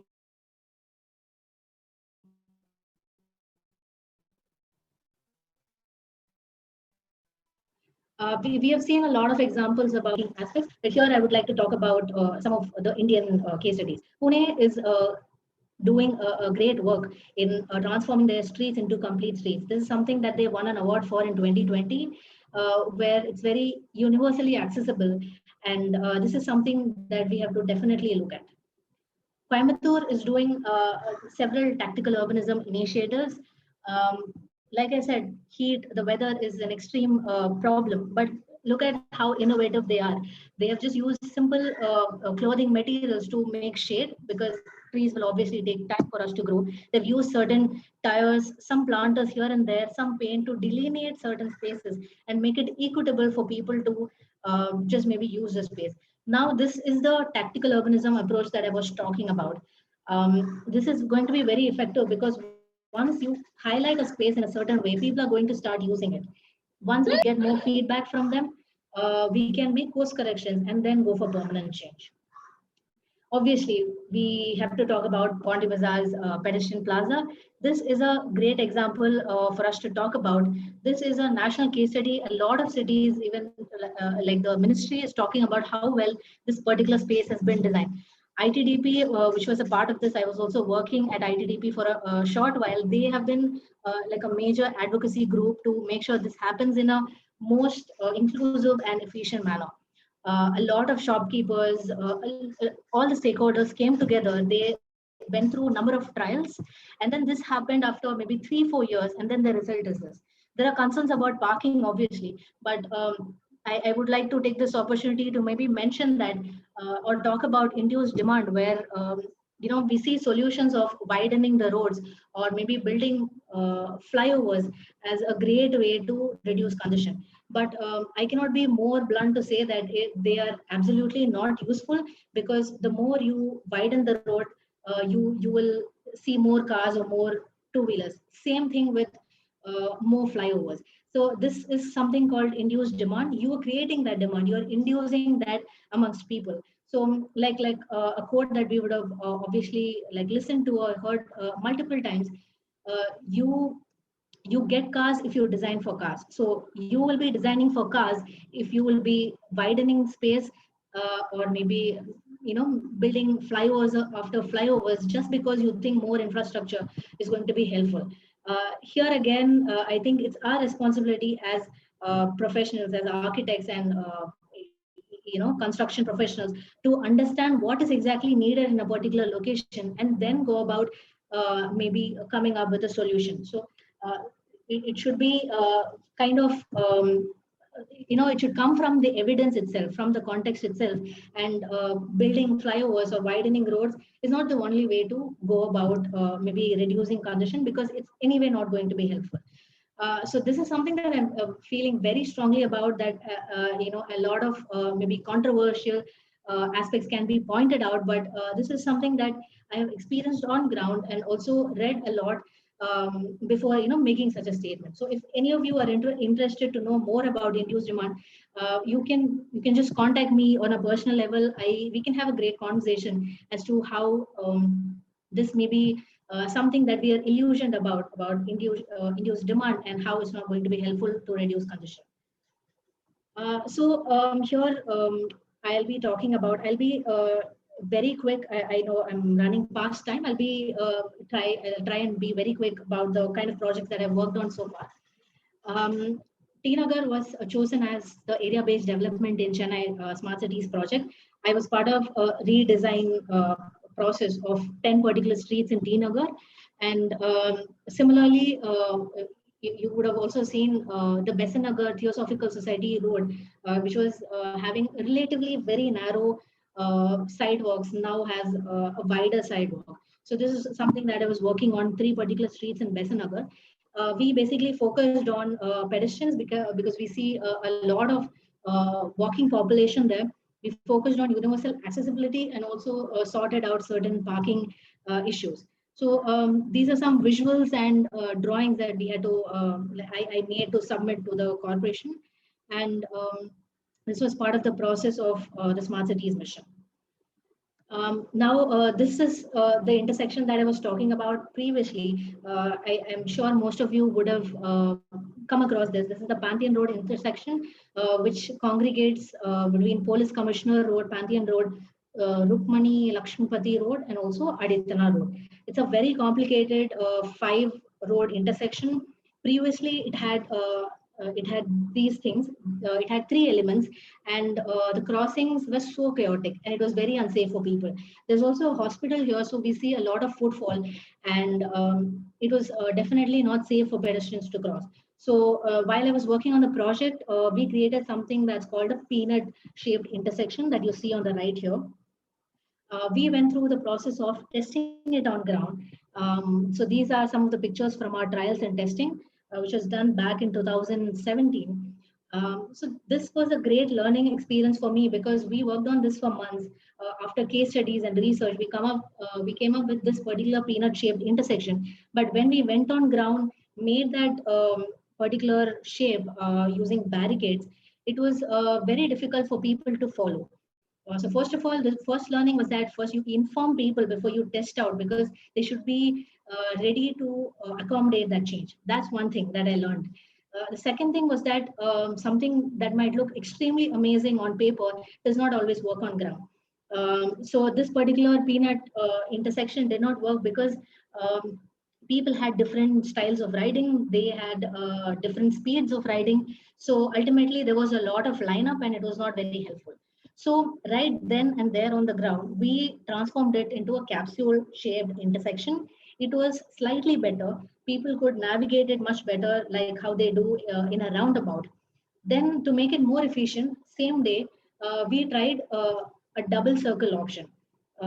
We have seen a lot of examples about aspects, but here I would like to talk about some of the Indian case studies. Pune is doing a great work in transforming their streets into complete streets. This is something that they won an award for in 2020, where it's very universally accessible. And this is something that we have to definitely look at. Coimbatore is doing several tactical urbanism initiatives. Like I said, heat, the weather is an extreme problem, but look at how innovative they are. They have just used simple clothing materials to make shade because trees will obviously take time for us to grow. They've used certain tires, some planters here and there, some paint to delineate certain spaces and make it equitable for people to just maybe use the space. Now, this is the tactical urbanism approach that I was talking about. This is going to be very effective because once you highlight a space in a certain way, people are going to start using it. Once we get more feedback from them, we can make course corrections and then go for permanent change. Obviously, we have to talk about Pondy Bazaar's pedestrian plaza. This is a great example for us to talk about. This is a national case study. A lot of cities, even like the ministry, is talking about how well this particular space has been designed. ITDP, which was a part of this, I was also working at ITDP for a short while. They have been like a major advocacy group to make sure this happens in a most inclusive and efficient manner. A lot of shopkeepers, all the stakeholders came together. They went through a number of trials, and then this happened after maybe 3-4 years, and then the result is this. There are concerns about parking, obviously, but I would like to take this opportunity to maybe mention that or talk about induced demand, where we see solutions of widening the roads or maybe building flyovers as a great way to reduce congestion. But I cannot be more blunt to say that they are absolutely not useful, because the more you widen the road, you will see more cars or more two-wheelers. Same thing with more flyovers. So this is something called induced demand. You are creating that demand. You are inducing that amongst people. So like a quote that we would have obviously like listened to or heard multiple times, you get cars if you design for cars. So you will be designing for cars if you will be widening space or maybe building flyovers after flyovers just because you think more infrastructure is going to be helpful. Here again, I think it's our responsibility as professionals, as architects and construction professionals, to understand what is exactly needed in a particular location and then go about maybe coming up with a solution. So it should be kind of it should come from the evidence itself, from the context itself, and building flyovers or widening roads is not the only way to go about maybe reducing congestion, because it's anyway not going to be helpful. So this is something that I'm feeling very strongly about, that a lot of maybe controversial aspects can be pointed out, but this is something that I have experienced on ground and also read a lot before making such a statement. So if any of you are interested to know more about induced demand, you can just contact me on a personal level. We can have a great conversation as to how this may be something that we are illusioned about induced demand, and how it's not going to be helpful to reduce congestion. Here I'll be talking about. I'll be very quick. I know I'm running past time. I'll try and be very quick about the kind of projects that I've worked on so far. T Nagar was chosen as the area-based development in Chennai Smart Cities project. I was part of a redesign process of 10 particular streets in T Nagar, and similarly, you would have also seen the Besanagar Theosophical Society Road, which was having relatively very narrow sidewalks, now has a wider sidewalk. So this is something that I was working on, 3 particular streets in Besanagar. We basically focused on pedestrians because we see a lot of walking population there. We focused on universal accessibility and also sorted out certain parking issues. So these are some visuals and drawings that we had to I made to submit to the corporation, and this was part of the process of the Smart Cities mission. Now, this is the intersection that I was talking about previously. I am sure most of you would have come across this. This is the Pantheon Road intersection, which congregates between Police Commissioner Road, Pantheon Road, Rukmani Lakshmipati Road, and also Aditana Road. It's a very complicated 5-road intersection. Previously, it had these things. It had 3 elements, and the crossings were so chaotic, and it was very unsafe for people. There's also a hospital here, so we see a lot of footfall, and it was definitely not safe for pedestrians to cross. So while I was working on the project, we created something that's called a peanut-shaped intersection that you see on the right here. We went through the process of testing it on ground. So these are some of the pictures from our trials and testing, which was done back in 2017. So this was a great learning experience for me, because we worked on this for months. After case studies and research, we came up with this particular peanut-shaped intersection. But when we went on ground, made that particular shape using barricades, it was very difficult for people to follow. So first of all, the first learning was that first you inform people before you test out, because they should be ready to accommodate that change. That's one thing that I learned. The second thing was that something that might look extremely amazing on paper does not always work on ground. So this particular peanut intersection did not work because people had different styles of riding. They had different speeds of riding. So ultimately, there was a lot of lineup, and it was not very helpful. So right then and there on the ground, we transformed it into a capsule-shaped intersection. It was slightly better. People could navigate it much better, like how they do in a roundabout. Then to make it more efficient, same day, we tried a double circle option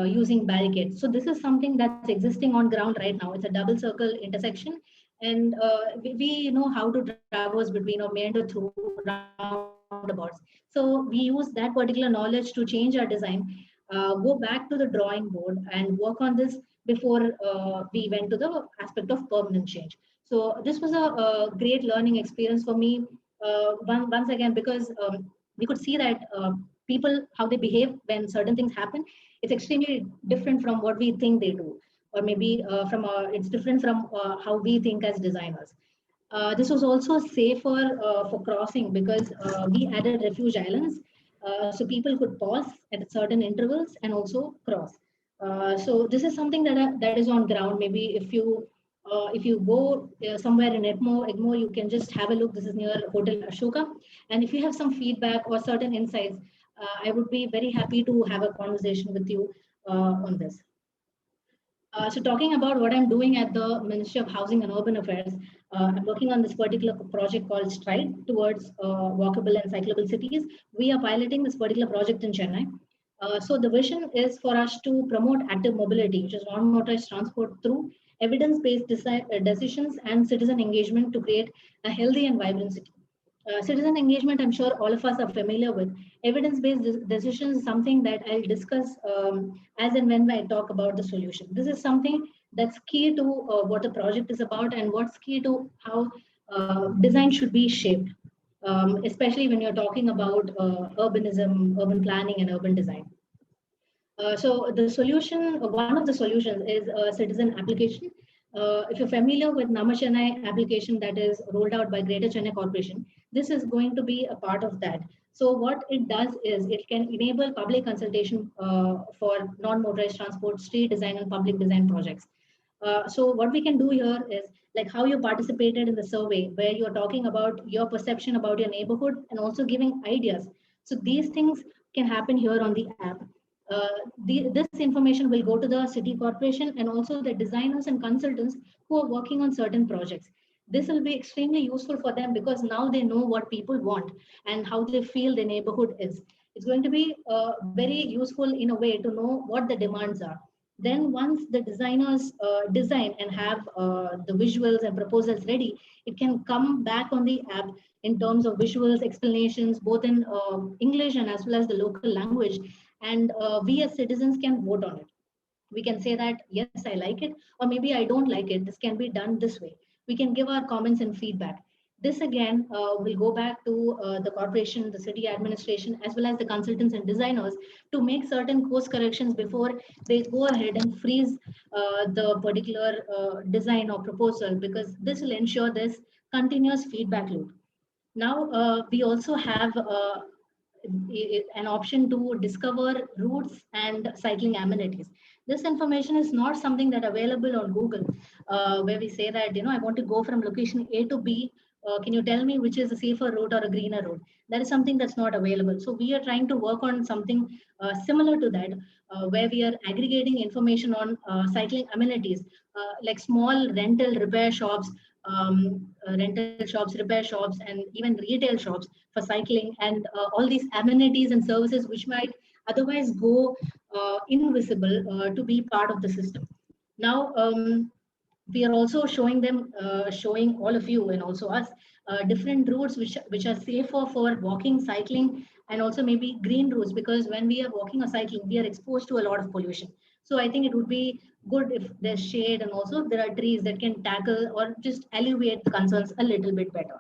using barricades. So this is something that's existing on ground right now. It's a double circle intersection. And we know how to traverse between or meander through roundabouts. So we use that particular knowledge to change our design, go back to the drawing board and work on this before we went to the aspect of permanent change. So this was a great learning experience for me. Once again, because we could see that people, how they behave when certain things happen, it's extremely different from what we think they do, or maybe it's different from how we think as designers. This was also safer for crossing, because we added refuge islands, so people could pause at certain intervals and also cross. So this is something that is on ground. Maybe if you go somewhere in Egmore, you can just have a look. This is near Hotel Ashoka, and if you have some feedback or certain insights, I would be very happy to have a conversation with you on this. So talking about what I'm doing at the Ministry of Housing and Urban Affairs, I'm working on this particular project called STRIDE towards walkable and cyclable cities. We are piloting this particular project in Chennai. So the vision is for us to promote active mobility, which is non-motorized transport, through evidence-based decisions and citizen engagement to create a healthy and vibrant city. Citizen engagement, I'm sure all of us are familiar with. Evidence-based decisions is something that I'll discuss as and when I talk about the solution. This is something that's key to what the project is about and what's key to how design should be shaped, especially when you're talking about urbanism, urban planning, and urban design. So the solution, one of the solutions is a citizen application. If you're familiar with Nama Chennai application that is rolled out by Greater Chennai Corporation, this is going to be a part of that. So what it does is it can enable public consultation for non-motorized transport, street design, and public design projects. So what we can do here is like how you participated in the survey, where you're talking about your perception about your neighborhood and also giving ideas. So these things can happen here on the app. This information will go to the city corporation and also the designers and consultants who are working on certain projects. This will be extremely useful for them because now they know what people want and how they feel the neighborhood is. It's going to be very useful in a way to know what the demands are. Then once the designers design and have the visuals and proposals ready, it can come back on the app in terms of visuals, explanations, both in English and as well as the local language. And we as citizens can vote on it. We can say that, yes, I like it, or maybe I don't like it. This can be done this way. We can give our comments and feedback. This again will go back to the corporation, the city administration, as well as the consultants and designers to make certain course corrections before they go ahead and freeze the particular design or proposal, because this will ensure this continuous feedback loop. Now, we also have an option to discover routes and cycling amenities. This information is not something that available on Google, where we say that, I want to go from location A to B. Can you tell me which is a safer route or a greener route? That is something that's not available. So we are trying to work on something similar to that, where we are aggregating information on cycling amenities, like small rental repair shops, repair shops, and even retail shops for cycling, and all these amenities and services which might otherwise go invisible to be part of the system. Now, we are also showing them, showing all of you and also us, different routes which are safer for walking, cycling, and also maybe green routes, because when we are walking or cycling, we are exposed to a lot of pollution. So I think it would be good if there's shade and also there are trees that can tackle or just alleviate the concerns a little bit better.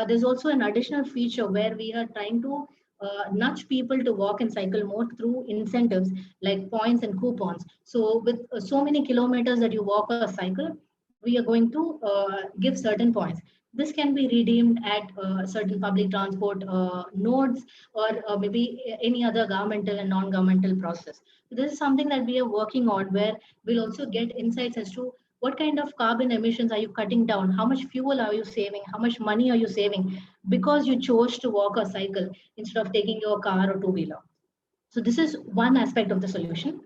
There's also an additional feature where we are trying to nudge people to walk and cycle more through incentives like points and coupons. So with so many kilometers that you walk or cycle, we are going to give certain points. This can be redeemed at certain public transport nodes, or maybe any other governmental and non-governmental process. This is something that we are working on, where we'll also get insights as to what kind of carbon emissions are you cutting down, how much fuel are you saving, how much money are you saving because you chose to walk or cycle instead of taking your car or two-wheeler. So this is one aspect of the solution.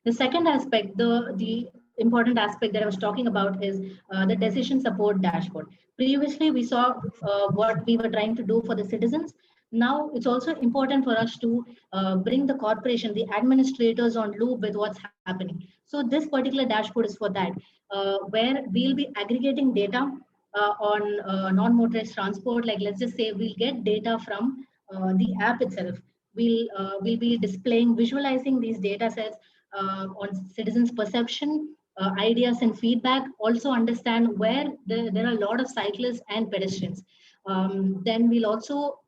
The second aspect, the important aspect that I was talking about, is the decision support dashboard. Previously, we saw what we were trying to do for the citizens. Now, it's also important for us to bring the corporation, the administrators on loop with what's happening. So this particular dashboard is for that, where we'll be aggregating data on non-motorized transport. Like, let's just say we'll get data from the app itself. We'll be displaying, visualizing these data sets on citizens' perception, ideas and feedback. Also understand where there are a lot of cyclists and pedestrians. Then we'll also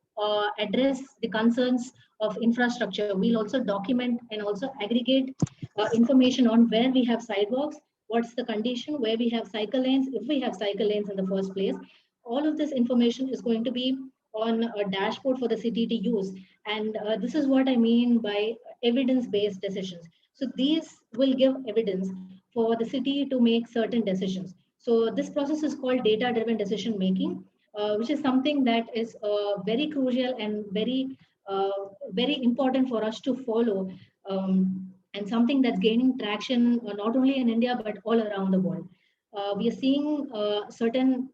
address the concerns of infrastructure. We'll also document and also aggregate information on where we have sidewalks, what's the condition, where we have cycle lanes, if we have cycle lanes in the first place. All of this information is going to be on a dashboard for the city to use. And this is what I mean by evidence-based decisions. So these will give evidence for the city to make certain decisions. So this process is called data-driven decision making, which is something that is very crucial and very important for us to follow, and something that's gaining traction not only in India but all around the world. We are seeing certain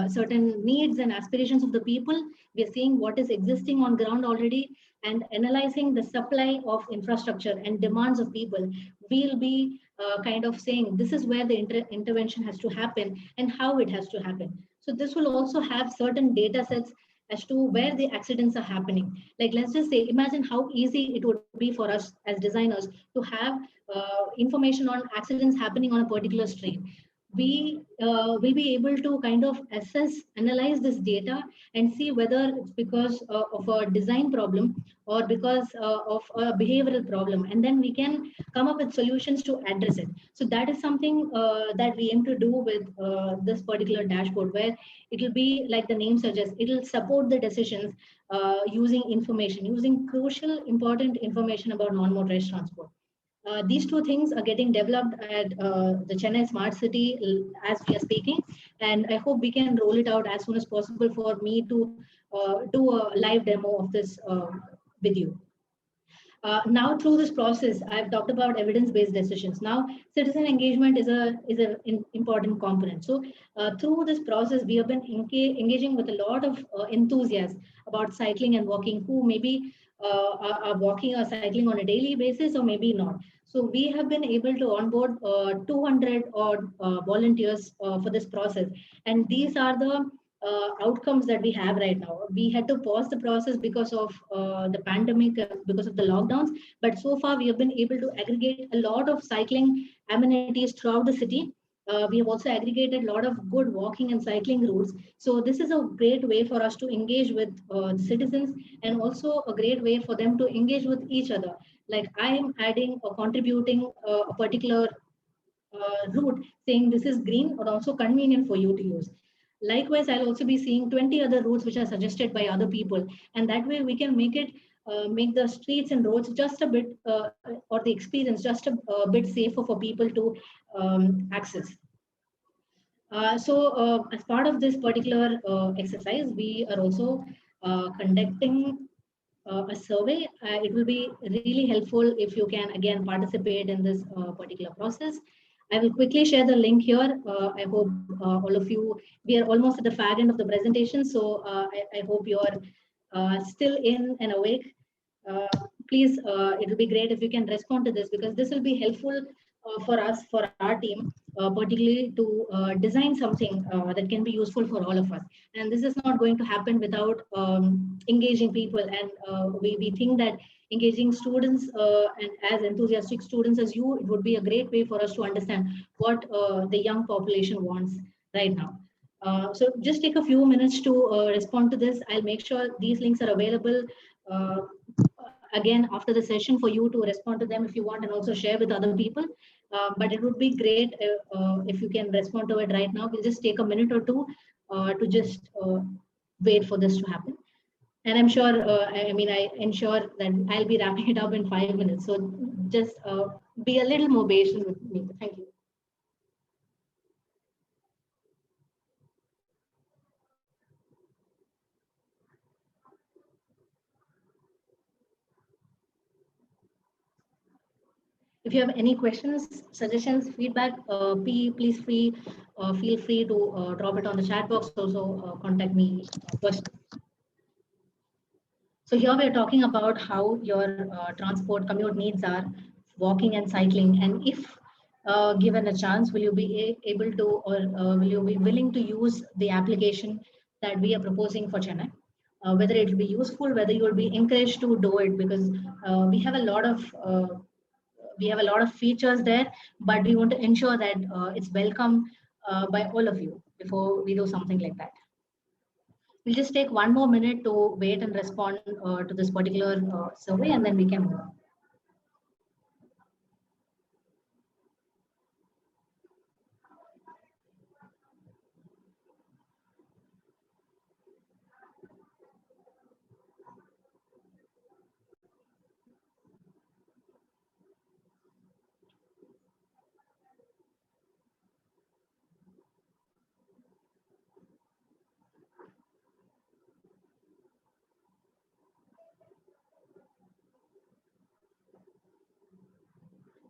certain needs and aspirations of the people. We are seeing what is existing on ground already and analyzing the supply of infrastructure and demands of people. We'll be kind of saying this is where the intervention has to happen and how it has to happen. So this will also have certain data sets as to where the accidents are happening. Like, let's just say, imagine how easy it would be for us as designers to have information on accidents happening on a particular street. We will be able to kind of assess, analyze this data and see whether it's because of a design problem or because of a behavioral problem. And then we can come up with solutions to address it. So that is something that we aim to do with this particular dashboard, where it will be like the name suggests, it will support the decisions using information, using crucial, important information about non-motorized transport. These two things are getting developed at the Chennai Smart City as we are speaking, and I hope we can roll it out as soon as possible for me to do a live demo of this with you. Now, through this process, I've talked about evidence-based decisions. Now, citizen engagement is an important component. So, through this process, we have been engaging with a lot of enthusiasts about cycling and walking, who maybe are walking or cycling on a daily basis, or maybe not. So, we have been able to onboard 200 odd volunteers for this process, and these are the outcomes that we have right now. We had to pause the process because of the pandemic, because of the lockdowns, but so far we have been able to aggregate a lot of cycling amenities throughout the city. We have also aggregated a lot of good walking and cycling routes. So this is a great way for us to engage with the citizens, and also a great way for them to engage with each other. Like, I am adding or contributing a particular route, saying this is green or also convenient for you to use. Likewise, I'll also be seeing 20 other routes which are suggested by other people, and that way we can make it make the streets and roads just a bit or the experience just a bit safer for people to access. So as part of this particular exercise, we are also conducting a survey. It will be really helpful if you can again participate in this particular process. I will quickly share the link here. I hope all of you, we are almost at the fag end of the presentation, so I hope you're still in and awake. Please, it will be great if you can respond to this, because this will be helpful for us, for our team, particularly to design something that can be useful for all of us. And this is not going to happen without engaging people. And we think that engaging students and as enthusiastic students as you, it would be a great way for us to understand what the young population wants right now. So just take a few minutes to respond to this. I'll make sure these links are available again after the session for you to respond to them if you want, and also share with other people. But it would be great if you can respond to it right now. We'll just take a minute or two to just wait for this to happen. And I'm sure, I ensure that I'll be wrapping it up in 5 minutes. So just be a little more patient with me. Thank you. If you have any questions, suggestions, feedback, please feel free to drop it on the chat box. Also contact me personally. So here we're talking about how your transport commute needs are, walking and cycling. And if given a chance, will you be able to, or will you be willing to use the application that we are proposing for Chennai? Whether it will be useful, whether you will be encouraged to do it, because we have a lot of features there, but we want to ensure that it's welcome by all of you before we do something like that. We'll just take 1 more minute to wait and respond to this particular survey, and then we can move on.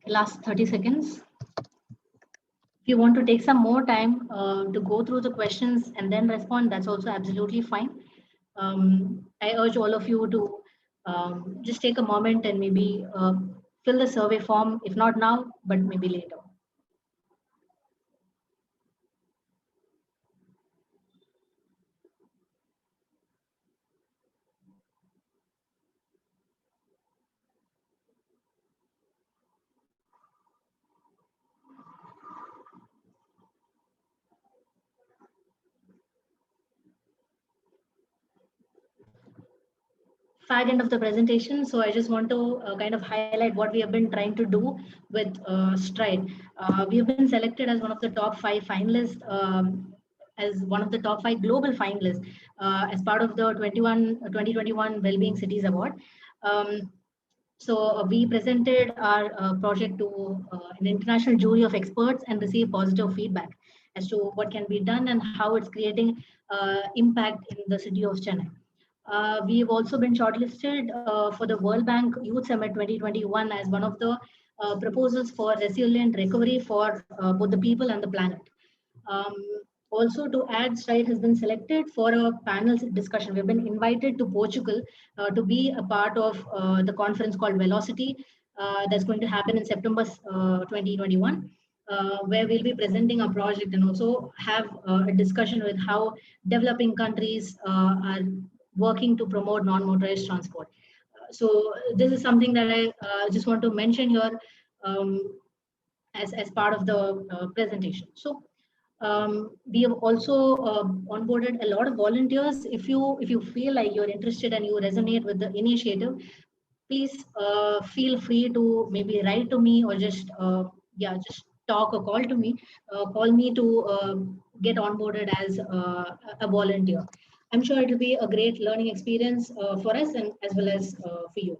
Last 30 seconds. If you want to take some more time to go through the questions and then respond, that's also absolutely fine. I urge all of you to just take a moment and maybe fill the survey form, if not now, but maybe later. Fag end of the presentation. So I just want to kind of highlight what we have been trying to do with Stride. We have been selected as one of the top 5 finalists, as one of the top 5 global finalists as part of the 2021 Wellbeing Cities Award. So we presented our project to an international jury of experts and received positive feedback as to what can be done and how it's creating impact in the city of Chennai. We've also been shortlisted for the World Bank Youth Summit 2021 as one of the proposals for resilient recovery for both the people and the planet. Also, to add, Stride has been selected for a panel discussion. We've been invited to Portugal to be a part of the conference called Velocity that's going to happen in September 2021. Where we'll be presenting our project and also have a discussion with how developing countries are working to promote non-motorized transport. So this is something that I just want to mention here as part of the presentation. So we have also onboarded a lot of volunteers. If you feel like you're interested and you resonate with the initiative, please feel free to maybe write to me or just just talk or call to me. Call me to get onboarded as a volunteer. I'm sure it will be a great learning experience for us and as well as for you.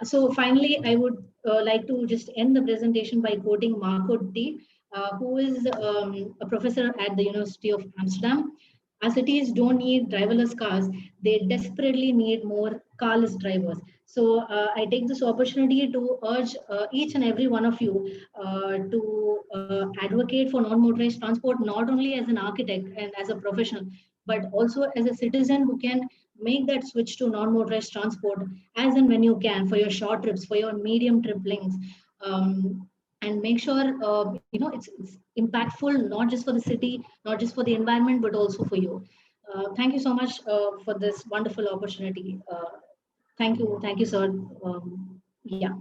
So finally, I would like to just end the presentation by quoting Marco D, who is a professor at the University of Amsterdam. Our cities don't need driverless cars. They desperately need more carless drivers. So I take this opportunity to urge each and every one of you to advocate for non-motorized transport, not only as an architect and as a professional, but also as a citizen who can make that switch to non-motorized transport as and when you can for your short trips, for your medium trip links, and make sure it's impactful not just for the city, not just for the environment, but also for you. Thank you so much for this wonderful opportunity. Thank you, sir. Yeah,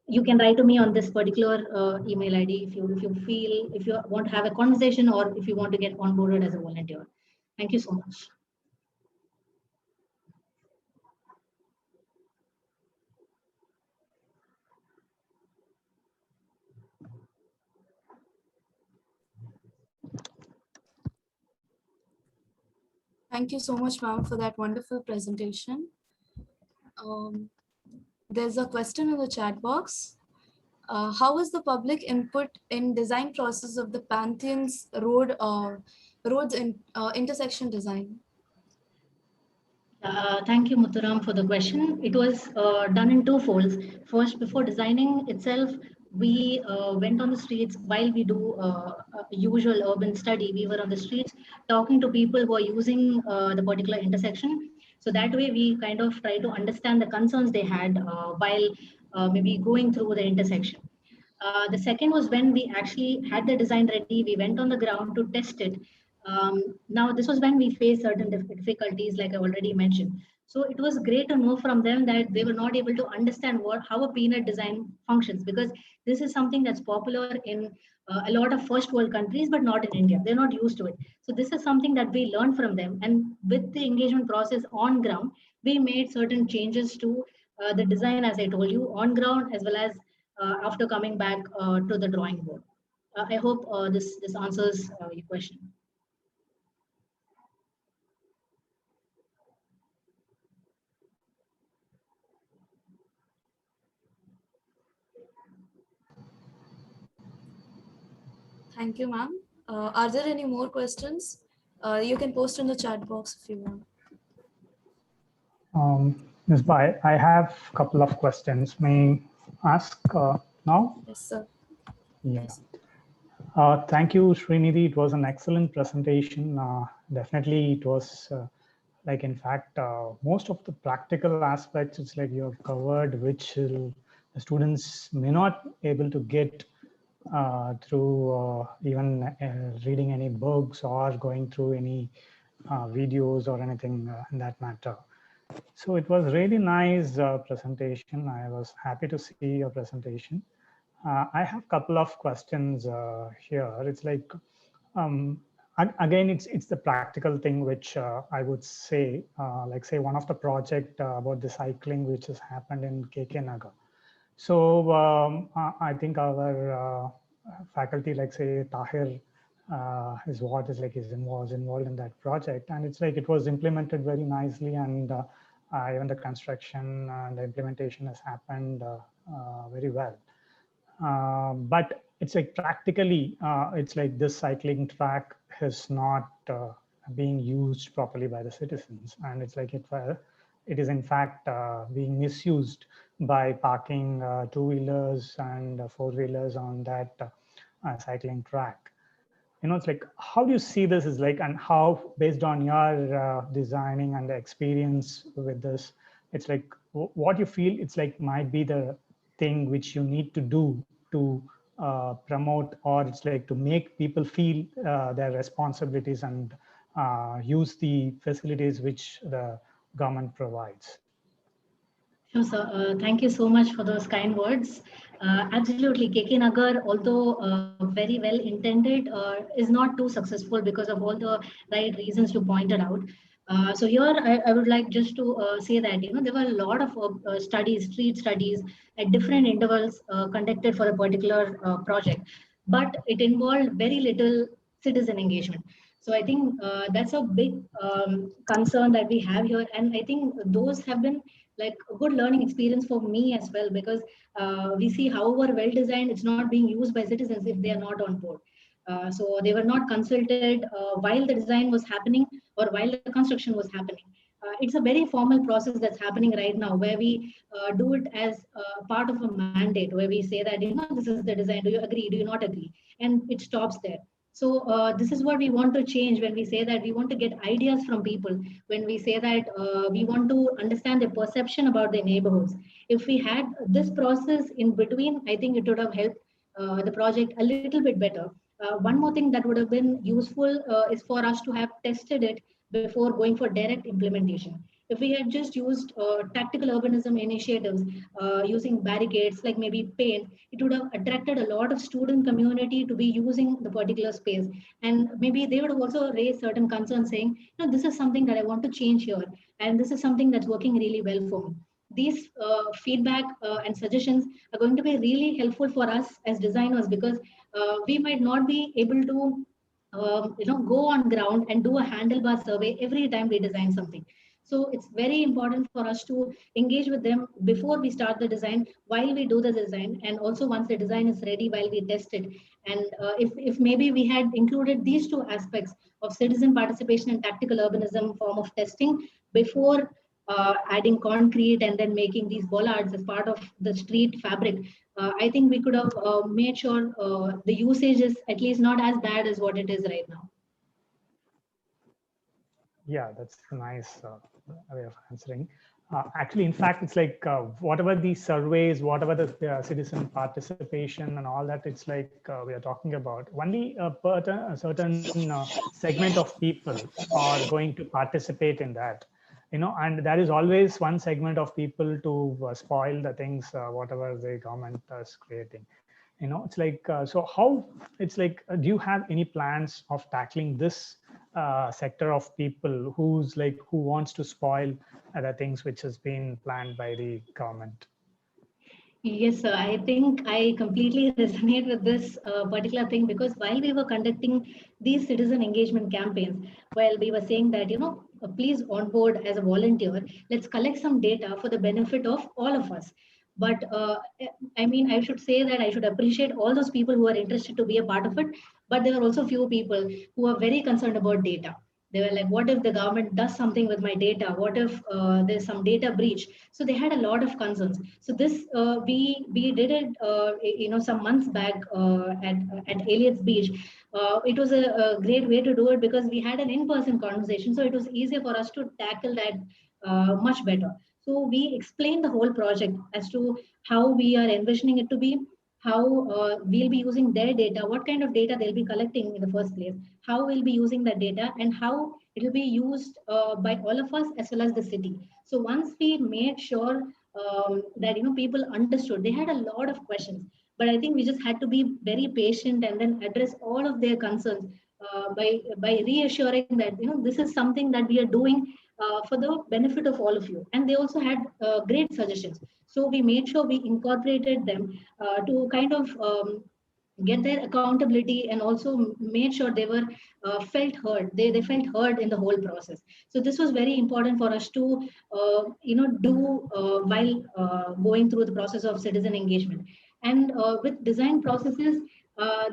you can write to me on this particular email ID if you want to have a conversation or if you want to get onboarded as a volunteer. Thank you so much. Thank you so much, ma'am, for that wonderful presentation. There's a question in the chat box. How is the public input in design process of the Pantheon's roads intersection design? Thank you, Muthuram, for the question. It was done in two folds. First, before designing itself, we went on the streets while we do a usual urban study. We were on the streets talking to people who are using the particular intersection. So that way we kind of try to understand the concerns they had while maybe going through the intersection. The second was when we actually had the design ready, we went on the ground to test it. Now, this was when we faced certain difficulties, like I already mentioned. So it was great to know from them that they were not able to understand how a peanut design functions, because this is something that's popular in a lot of first world countries, but not in India. They're not used to it. So this is something that we learned from them. And with the engagement process on ground, we made certain changes to the design, as I told you, on ground, as well as after coming back to the drawing board. I hope this answers your question. Thank you, ma'am. Are there any more questions? You can post in the chat box if you want. Ms. Bai, I have a couple of questions. May I ask now? Yes, sir. Yeah. Thank you, Srinidhi. It was an excellent presentation. Definitely, it was like, in fact, most of the practical aspects, it's like you have covered, which the students may not able to get through even reading any books or going through any videos or anything in that matter. So it was really nice presentation. I was happy to see your presentation. I have a couple of questions here. It's like, again, it's the practical thing, which I would say, like say one of the project about the cycling, which has happened in KK Nagar. So I think our faculty, like say Tahir, was involved in that project, and it's like it was implemented very nicely, and even the construction and the implementation has happened very well. But it's like practically, it's like this cycling track is not being used properly by the citizens, and it's like it is in fact being misused by parking two-wheelers and four-wheelers on that cycling track. You know, it's like, how do you see this is like, and how, based on your designing and the experience with this, it's like what you feel it's like might be the thing which you need to do to promote, or it's like to make people feel their responsibilities and use the facilities which the government provides. Sure, sir. Thank you so much for those kind words. Absolutely, KK Nagar, although very well intended, is not too successful because of all the right reasons you pointed out. So here, I would like just to say that there were a lot of studies, street studies at different intervals conducted for a particular project, but it involved very little citizen engagement. So I think that's a big concern that we have here, and I think those have been like a good learning experience for me as well, because we see however well designed, it's not being used by citizens if they are not on board. So they were not consulted while the design was happening or while the construction was happening. It's a very formal process that's happening right now, where we do it as part of a mandate, where we say that this is the design. Do you agree? Do you not agree? And it stops there. So this is what we want to change when we say that we want to get ideas from people, when we say that we want to understand their perception about their neighborhoods. If we had this process in between, I think it would have helped the project a little bit better. One more thing that would have been useful is for us to have tested it before going for direct implementation. If we had just used tactical urbanism initiatives using barricades, like maybe paint, it would have attracted a lot of student community to be using the particular space. And maybe they would have also raised certain concerns saying, this is something that I want to change here. And this is something that's working really well for me. These feedback and suggestions are going to be really helpful for us as designers, because we might not be able to go on ground and do a handlebar survey every time we design something. So it's very important for us to engage with them before we start the design, while we do the design, and also once the design is ready, while we test it. And if maybe we had included these two aspects of citizen participation and tactical urbanism form of testing before adding concrete and then making these bollards as part of the street fabric, I think we could have made sure the usage is at least not as bad as what it is right now. Yeah, that's a nice way of answering. Actually, in fact, it's like whatever the surveys, whatever the citizen participation and all that, it's like we are talking about only a certain segment of people are going to participate in that. And there is always one segment of people to spoil the things, whatever the government is creating. It's like, so how, it's like, do you have any plans of tackling this sector of people who wants to spoil the things which has been planned by the government? Yes, sir. I think I completely resonate with this particular thing, because while we were conducting these citizen engagement campaigns, while we were saying that, please onboard as a volunteer, let's collect some data for the benefit of all of us. But I mean, I should say that I should appreciate all those people who are interested to be a part of it, but there are also few people who are very concerned about data. They were like, what if the government does something with my data? What if there's some data breach? So they had a lot of concerns. So this we did it some months back at Elliot's Beach. It was a great way to do it because we had an in-person conversation, so it was easier for us to tackle that much better. So we explained the whole project as to how we are envisioning it to be, how we'll be using their data, what kind of data they'll be collecting in the first place, how we'll be using that data, and how it will be used by all of us as well as the city. So once we made sure that people understood, they had a lot of questions, but I think we just had to be very patient and then address all of their concerns by reassuring that this is something that we are doing for the benefit of all of you. And they also had great suggestions. So we made sure we incorporated them to kind of get their accountability, and also made sure they were felt heard. They felt heard in the whole process. So this was very important for us to do while going through the process of citizen engagement. And with design processes,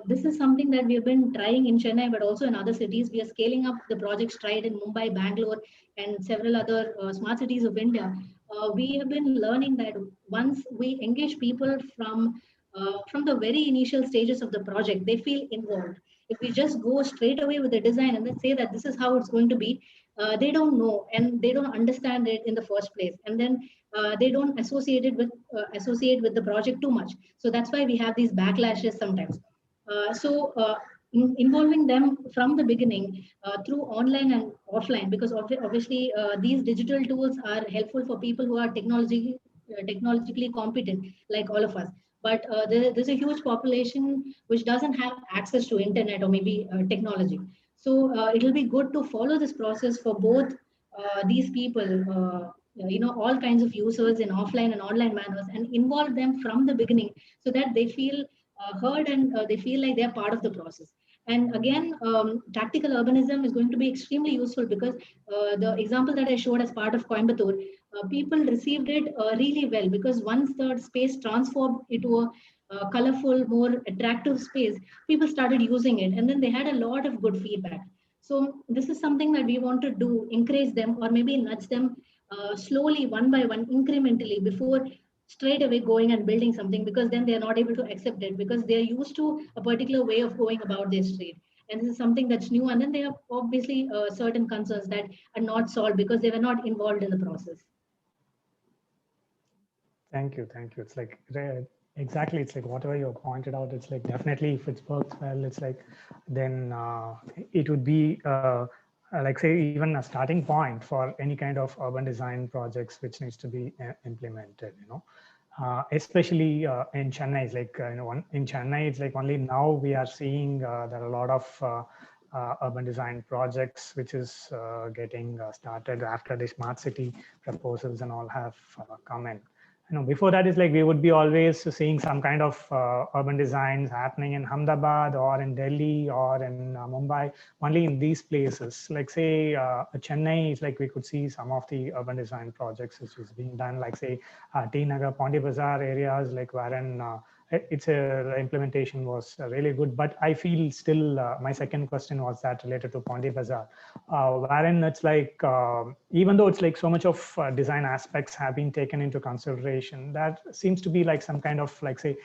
this is something that we have been trying in Chennai, but also in other cities. We are scaling up the project Stride in Mumbai, Bangalore, and several other smart cities of India. We have been learning that once we engage people from the very initial stages of the project, they feel involved. If we just go straight away with the design and then say that this is how it's going to be, they don't know and they don't understand it in the first place, and then they don't associate with the project too much. So that's why we have these backlashes sometimes. Involving them from the beginning through online and offline, because obviously these digital tools are helpful for people who are technologically competent like all of us. But there's a huge population which doesn't have access to internet or maybe technology. So it'll be good to follow this process for both these people, all kinds of users in offline and online manners, and involve them from the beginning so that they feel heard and they feel like they're part of the process. And again, tactical urbanism is going to be extremely useful because the example that I showed as part of Coimbatore, people received it really well, because once the space transformed into a colorful, more attractive space, people started using it, and then they had a lot of good feedback. So this is something that we want to do, encourage them or maybe nudge them slowly, one by one, incrementally, before straight away going and building something, because then they're not able to accept it because they're used to a particular way of going about their street. And this is something that's new. And then they have obviously certain concerns that are not solved because they were not involved in the process. Thank you. It's like exactly. It's like whatever you pointed out. It's like definitely if it works well, it's like then it would be like say even a starting point for any kind of urban design projects which needs to be implemented. Especially in Chennai, it's like in Chennai, it's like only now we are seeing there are a lot of urban design projects which is getting started after the smart city proposals and all have come in. Before that is like we would be always seeing some kind of urban designs happening in Ahmedabad or in Delhi or in Mumbai, only in these places. Like say Chennai is like we could see some of the urban design projects which is being done, like say T Nagar, Pondy Bazaar areas, like wherein implementation was really good. But I feel still my second question was that related to Pondy Bazaar, wherein it's like even though it's like so much of design aspects have been taken into consideration, that seems to be like some kind of like say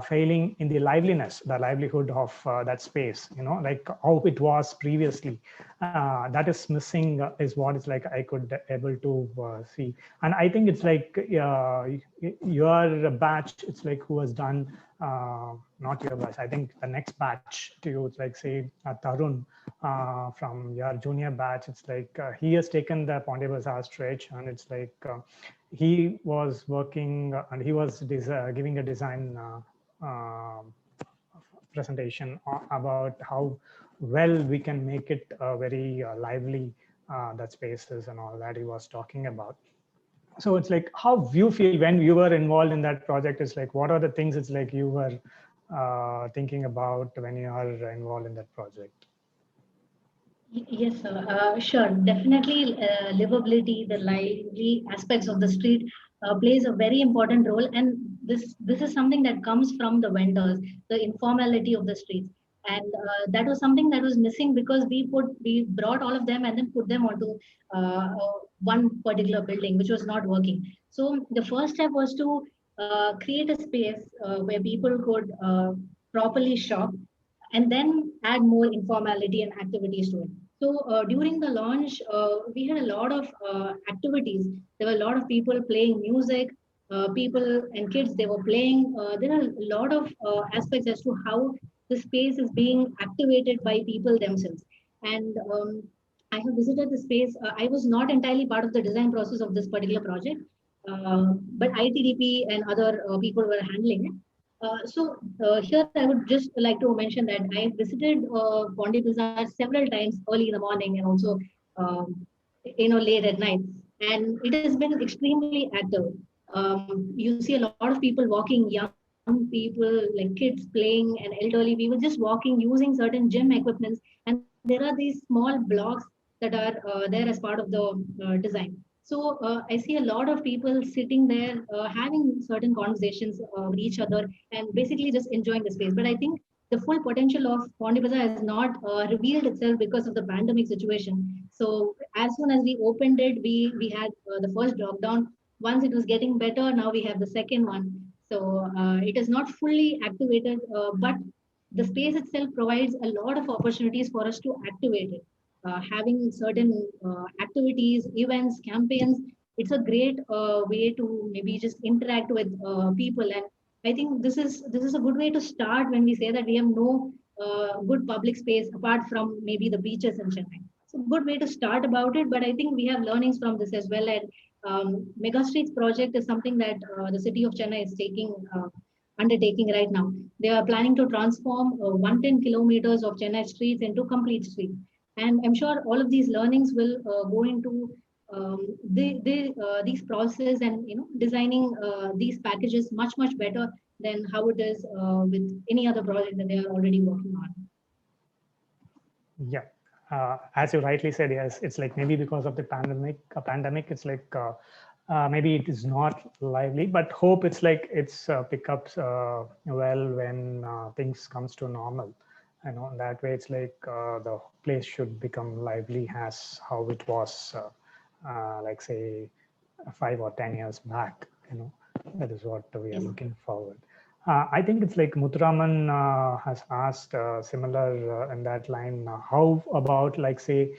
failing in the livelihood of that space, like how it was previously. That is missing is what it's like I could able to see. And I think it's like your batch, it's like who has done not your batch, I think the next batch to you, it's like say Tarun from your junior batch, it's like he has taken the Pondy Bazaar stretch, and it's like he was working and he was giving a design presentation about how well we can make it very lively, that spaces and all that he was talking about. So it's like how you feel when you were involved in that project. Is like what are the things it's like you were thinking about when you are involved in that project? Yes, sir. Sure. Definitely, livability, the lively aspects of the street plays a very important role, and this is something that comes from the vendors, the informality of the streets. And that was something that was missing because we brought all of them and then put them onto one particular building, which was not working. So the first step was to create a space where people could properly shop and then add more informality and activities to it. So during the launch, we had a lot of activities. There were a lot of people playing music, people and kids, they were playing. There are a lot of aspects as to how the space is being activated by people themselves. And I have visited the space. I was not entirely part of the design process of this particular project, but ITDP and other people were handling it. Here I would just like to mention that I visited Bondi Bazaar several times early in the morning and also late at night, and it has been extremely active. You see a lot of people walking, young people like kids playing and elderly. We were just walking using certain gym equipments, and there are these small blocks that are there as part of the design. So I see a lot of people sitting there having certain conversations with each other and basically just enjoying the space. But I think the full potential of Bondi Bazaar has not revealed itself because of the pandemic situation. So as soon as we opened it, we had the first lockdown. Once it was getting better, now we have the second one. So it is not fully activated, but the space itself provides a lot of opportunities for us to activate it. Having certain activities, events, campaigns, it's a great way to maybe just interact with people. And I think this is a good way to start when we say that we have no good public space apart from maybe the beaches in Chennai. So good way to start about it, but I think we have learnings from this as well. And Mega Streets project is something that the city of Chennai is undertaking right now. They are planning to transform 110 kilometers of Chennai streets into complete streets. And I'm sure all of these learnings will go into these process and designing these packages much better than how it is with any other project that they are already working on. Yeah. As you rightly said, yes, it's like maybe because of the pandemic, it's like maybe it is not lively, but hope it's like it's pick up well when things comes to normal. That way it's like the place should become lively as how it was like say 5 or 10 years back. That is what we are looking forward. I think it's like Muthuraman has asked similar in that line. How about like say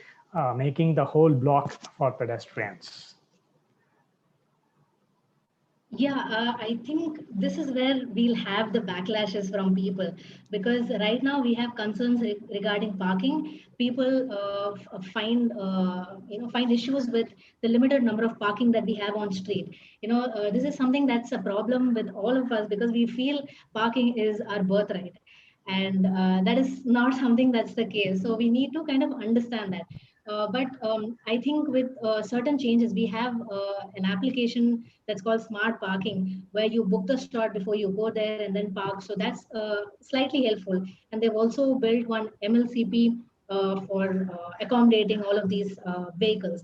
making the whole block for pedestrians? Yeah, I think this is where we'll have the backlashes from people, because right now we have concerns regarding parking. People find issues with the limited number of parking that we have on street. This is something that's a problem with all of us because we feel parking is our birthright, and that is not something that's the case. So we need to kind of understand that. But I think with certain changes, we have an application that's called Smart Parking, where you book the slot before you go there and then park. So that's slightly helpful. And they've also built one MLCP for accommodating all of these vehicles.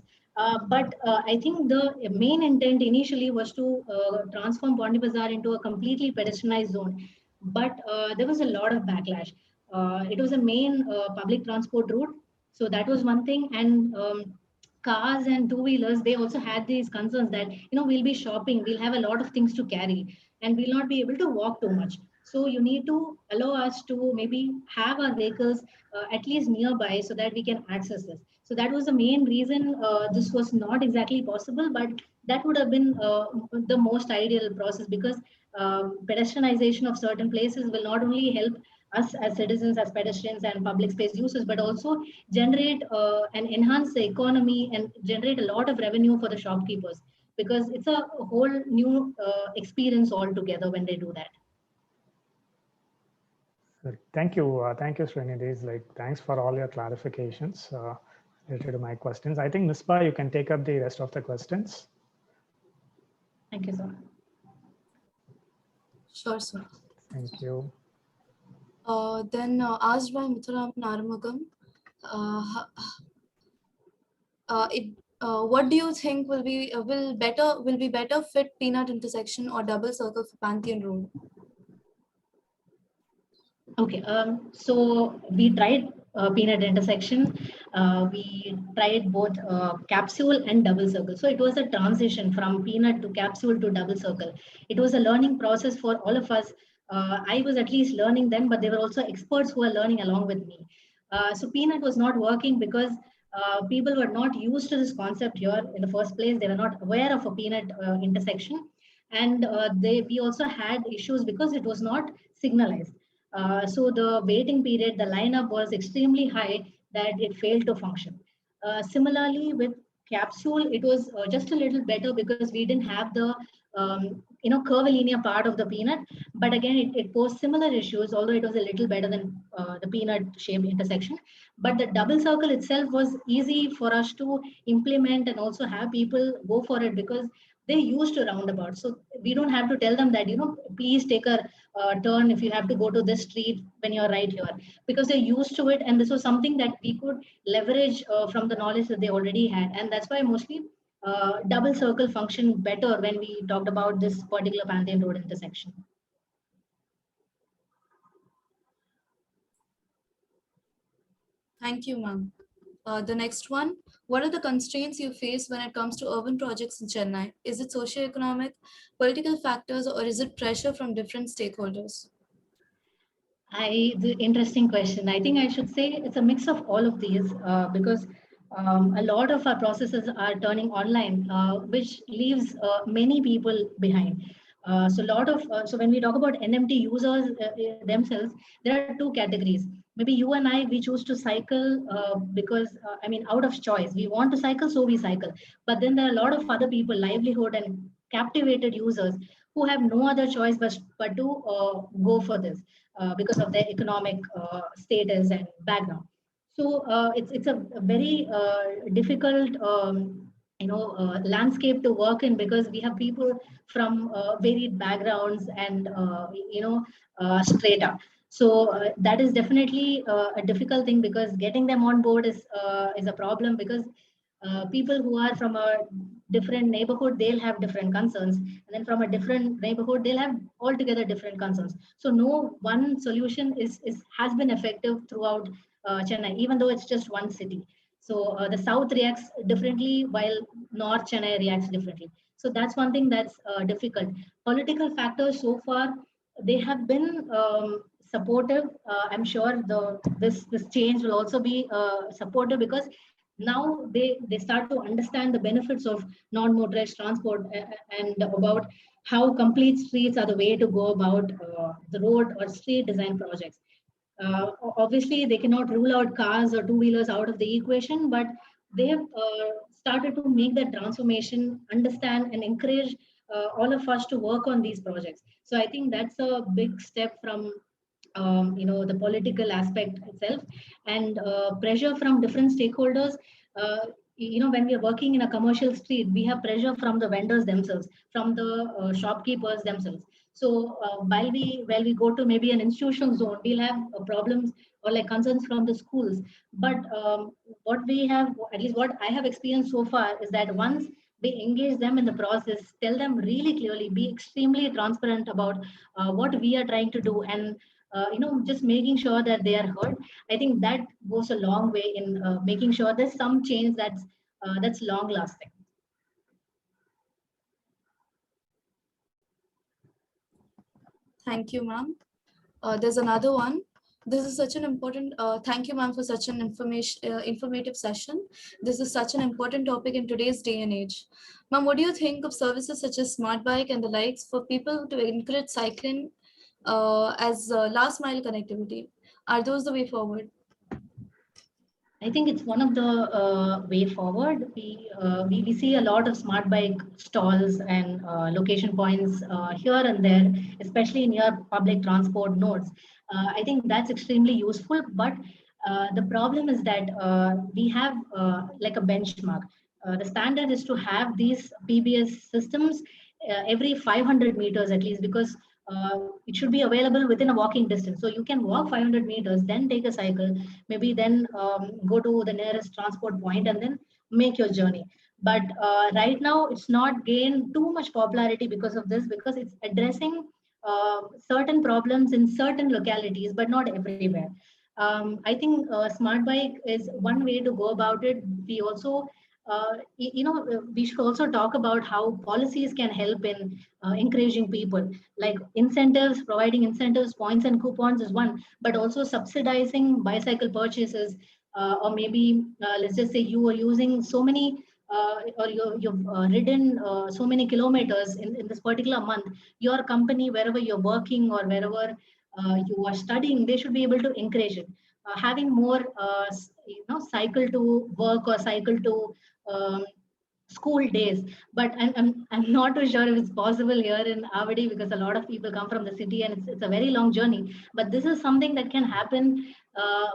But I think the main intent initially was to transform Bondi Bazaar into a completely pedestrianized zone. But there was a lot of backlash. It was a main public transport route. So that was one thing. And cars and two-wheelers, they also had these concerns that, we'll be shopping, we'll have a lot of things to carry, and we'll not be able to walk too much. So you need to allow us to maybe have our vehicles at least nearby so that we can access this. So that was the main reason this was not exactly possible, but that would have been the most ideal process, because pedestrianization of certain places will not only help us as citizens, as pedestrians and public space users, but also generate and enhance the economy and generate a lot of revenue for the shopkeepers, because it's a whole new experience altogether when they do that. Thank you, Srinidhi. Thanks for all your clarifications related to my questions. I think Misbah, you can take up the rest of the questions. Thank you, sir. Sure, sir. Thank you. Then asked by Muthuraman Arumugam, what do you think will be better fit Peanut intersection or double circle for Pantheon Road? Okay, so we tried peanut intersection. We tried both capsule and double circle. So it was a transition from peanut to capsule to double circle. It was a learning process for all of us. I was at least learning then, but there were also experts who were learning along with me. So peanut was not working because people were not used to this concept here in the first place. They were not aware of a peanut intersection. And we also had issues because it was not signalized. So the waiting period, the lineup was extremely high that it failed to function. Similarly, with capsule, it was just a little better because we didn't have the curvilinear part of the peanut. But again, it posed similar issues, although it was a little better than the peanut shaped intersection. But the double circle itself was easy for us to implement and also have people go for it because they used to roundabout. So we don't have to tell them that, please take a turn if you have to go to this street when you're right here, because they're used to it. And this was something that we could leverage from the knowledge that they already had. And that's why mostly double circle functioned better when we talked about this particular Pantheon Road intersection. Thank you, ma'am. The next one, what are the constraints you face when it comes to urban projects in Chennai? Is it socioeconomic, political factors, or is it pressure from different stakeholders? The interesting question. I think I should say it's a mix of all of these because a lot of our processes are turning online, which leaves many people behind. So when we talk about NMT users themselves, there are two categories. Maybe you and I, we choose to cycle because out of choice, we want to cycle, so we cycle. But then there are a lot of other people, livelihood and captivated users who have no other choice but to go for this because of their economic status and background. So it's a very difficult landscape to work in because we have people from varied backgrounds and strata. So that is definitely a difficult thing because getting them on board is a problem because people who are from a different neighborhood, they'll have different concerns, and then from a different neighborhood, they'll have altogether different concerns. So no one solution has been effective throughout Chennai, even though it's just one city. So the south reacts differently while North Chennai reacts differently. So that's one thing that's difficult. Political factors so far, they have been supportive. I'm sure this change will also be supportive because now they start to understand the benefits of non-motorized transport and about how complete streets are the way to go about the road or street design projects. Obviously, they cannot rule out cars or two-wheelers out of the equation, but they have started to make that transformation, understand and encourage all of us to work on these projects. So I think that's a big step from the political aspect itself, and pressure from different stakeholders. When we are working in a commercial street, we have pressure from the vendors themselves, from the shopkeepers themselves. So while we go to maybe an institutional zone, we'll have problems or like concerns from the schools. But what we have, at least what I have experienced so far, is that once we engage them in the process, tell them really clearly, be extremely transparent about what we are trying to do, and just making sure that they are heard. I think that goes a long way in making sure there's some change that's long lasting. Thank you, ma'am. There's another one. This is such an important, thank you, ma'am, for such an informative session. This is such an important topic in today's day and age. Ma'am, what do you think of services such as Smart Bike and the likes for people to encourage cycling as last mile connectivity? Are those the way forward? I think it's one of the way forward. We see a lot of smart bike stalls and location points here and there, especially near public transport nodes. I think that's extremely useful, but the problem is that we have like a benchmark. The standard is to have these PBS systems every 500 meters at least, because it should be available within a walking distance. So you can walk 500 meters, then take a cycle, maybe then go to the nearest transport point and then make your journey. But right now, it's not gained too much popularity because of this, because it's addressing certain problems in certain localities, but not everywhere. I think Smart Bike is one way to go about it. We also, we should also talk about how policies can help in encouraging people, like incentives, providing incentives, points and coupons is one, but also subsidizing bicycle purchases, or maybe let's just say you are using so many or you've ridden so many kilometers in this particular month, your company, wherever you're working or wherever you are studying, they should be able to encourage it. Having more, cycle to work or cycle to um, school days. But I'm not too sure if it's possible here in Avadi, because a lot of people come from the city and it's a very long journey. But this is something that can happen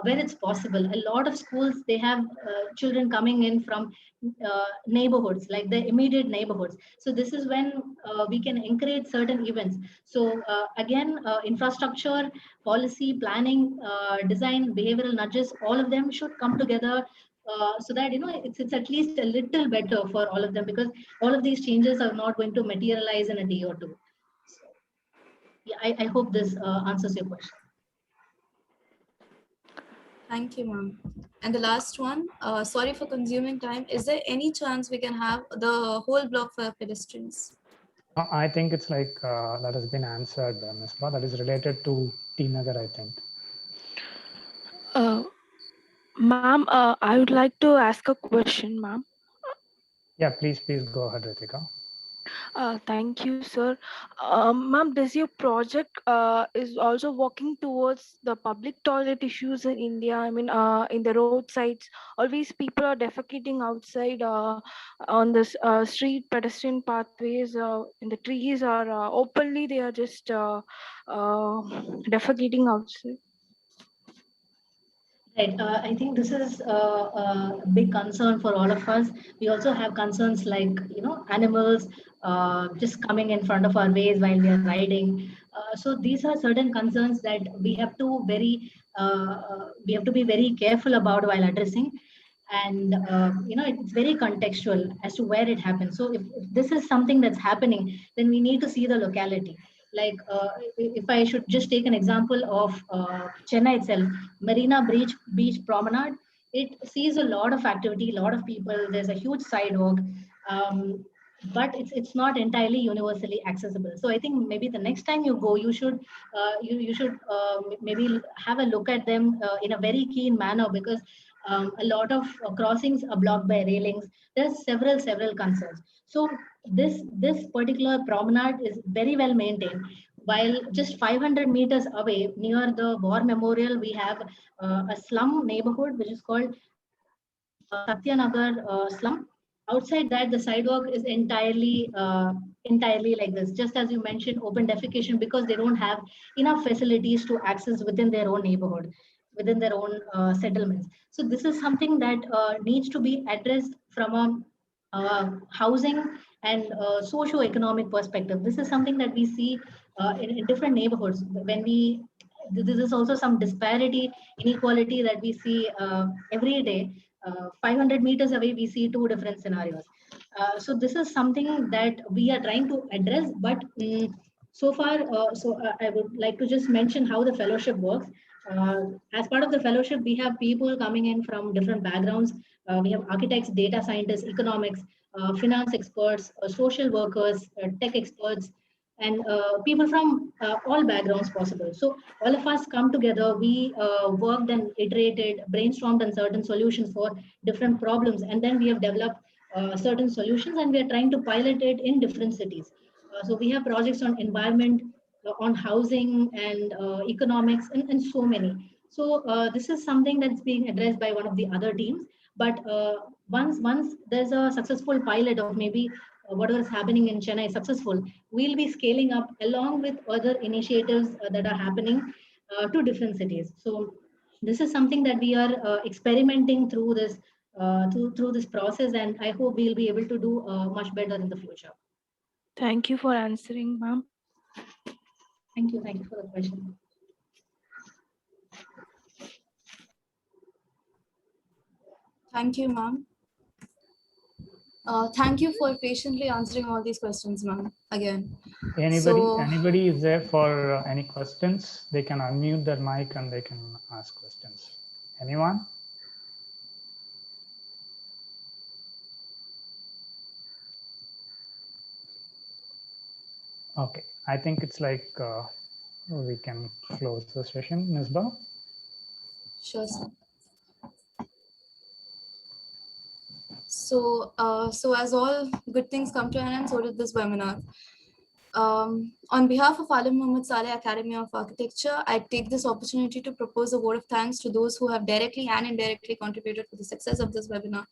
where it's possible. A lot of schools, they have children coming in from neighborhoods, like the immediate neighborhoods. So this is when we can encourage certain events. So again, infrastructure, policy, planning, design, behavioral nudges, all of them should come together so that it's at least a little better for all of them, because all of these changes are not going to materialize in a day or two. So, yeah, I hope this answers your question. Thank you, ma'am. And the last one, sorry for consuming time. Is there any chance we can have the whole block for pedestrians? I think it's like that has been answered, Ms. Ba. That is related to T Nagar, I think. Ma'am, I would like to ask a question, ma'am. Yeah, please go ahead, Ritika. Thank you, sir. Ma'am, does your project is also working towards the public toilet issues in India? I mean, in the roadsides, always people are defecating outside on this street, pedestrian pathways, in the trees, or openly they are just defecating outside. Right. I think this is a big concern for all of us. We also have concerns like, animals just coming in front of our ways while we are riding. So these are certain concerns that we have to be very careful about while addressing. And it's very contextual as to where it happens. So if this is something that's happening, then we need to see the locality. Like if I should just take an example of Chennai itself, Marina Beach Promenade, it sees a lot of activity, a lot of people. There's a huge sidewalk, but it's not entirely universally accessible. So I think maybe the next time you go, you should maybe have a look at them in a very keen manner, because a lot of crossings are blocked by railings. There's several concerns. So this particular promenade is very well maintained. While just 500 meters away, near the War Memorial, we have a slum neighborhood which is called Satyanagar slum. Outside that, the sidewalk is entirely like this. Just as you mentioned, open defecation, because they don't have enough facilities to access within their own neighborhood, within their own settlements. So this is something that needs to be addressed from a housing and socio-economic perspective. This is something that we see in different neighborhoods. This is also some disparity, inequality that we see every day. 500 meters away, we see two different scenarios. So this is something that we are trying to address, but so far, I would like to just mention how the fellowship works. As part of the fellowship, we have people coming in from different backgrounds. We have architects, data scientists, economics, finance experts, social workers, tech experts, and people from all backgrounds possible. So all of us come together, we worked and iterated, brainstormed on certain solutions for different problems, and then we have developed certain solutions, and we are trying to pilot it in different cities. So we have projects on environment, on housing and economics, and so many. So this is something that's being addressed by one of the other teams. But once there's a successful pilot of maybe whatever is happening in Chennai is successful, we'll be scaling up along with other initiatives that are happening to different cities. So this is something that we are experimenting through this process, and I hope we'll be able to do much better in the future. Thank you for answering, ma'am. Thank you for the question. Thank you, ma'am. Thank you for patiently answering all these questions, ma'am, again. Anybody is there for any questions? They can unmute their mic and they can ask questions. Anyone? Okay, I think it's like we can close the session, Nisba. Sure, sir. So, as all good things come to an end, so did this webinar. On behalf of Alim Muhammad Saleh Academy of Architecture, I take this opportunity to propose a vote of thanks to those who have directly and indirectly contributed to the success of this webinar.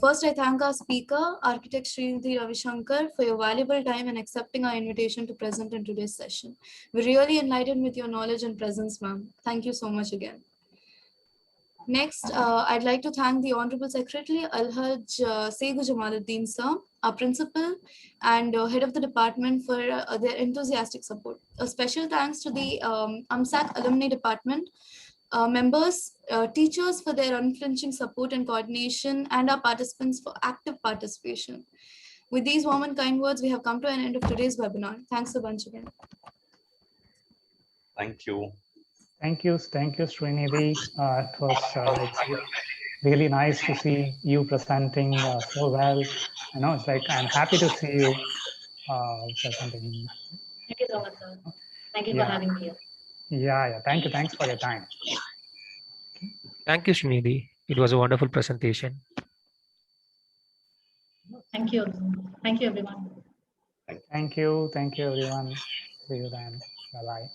First, I thank our speaker, Architect Srinidhi Ravishankar, for your valuable time and accepting our invitation to present in today's session. We're really enlightened with your knowledge and presence, ma'am. Thank you so much again. Next, I'd like to thank the Honorable Secretary Alhaj Segu Jamaluddin sir, our principal and head of the department for their enthusiastic support. A special thanks to the AMSAC alumni department members, teachers for their unflinching support and coordination, and our participants for active participation. With these warm and kind words, we have come to an end of today's webinar. Thanks a bunch again. Thank you. Thank you, Srinidhi. It was it's really nice to see you presenting so well. I know it's like I'm happy to see you presenting. Thank you so much, sir. Thank you for Yeah. having me here. Yeah. Thank you. Thanks for your time. Thank you, Srinidhi. It was a wonderful presentation. Thank you. Thank you, everyone. Thank you. Thank you, everyone. See you then. Bye-bye.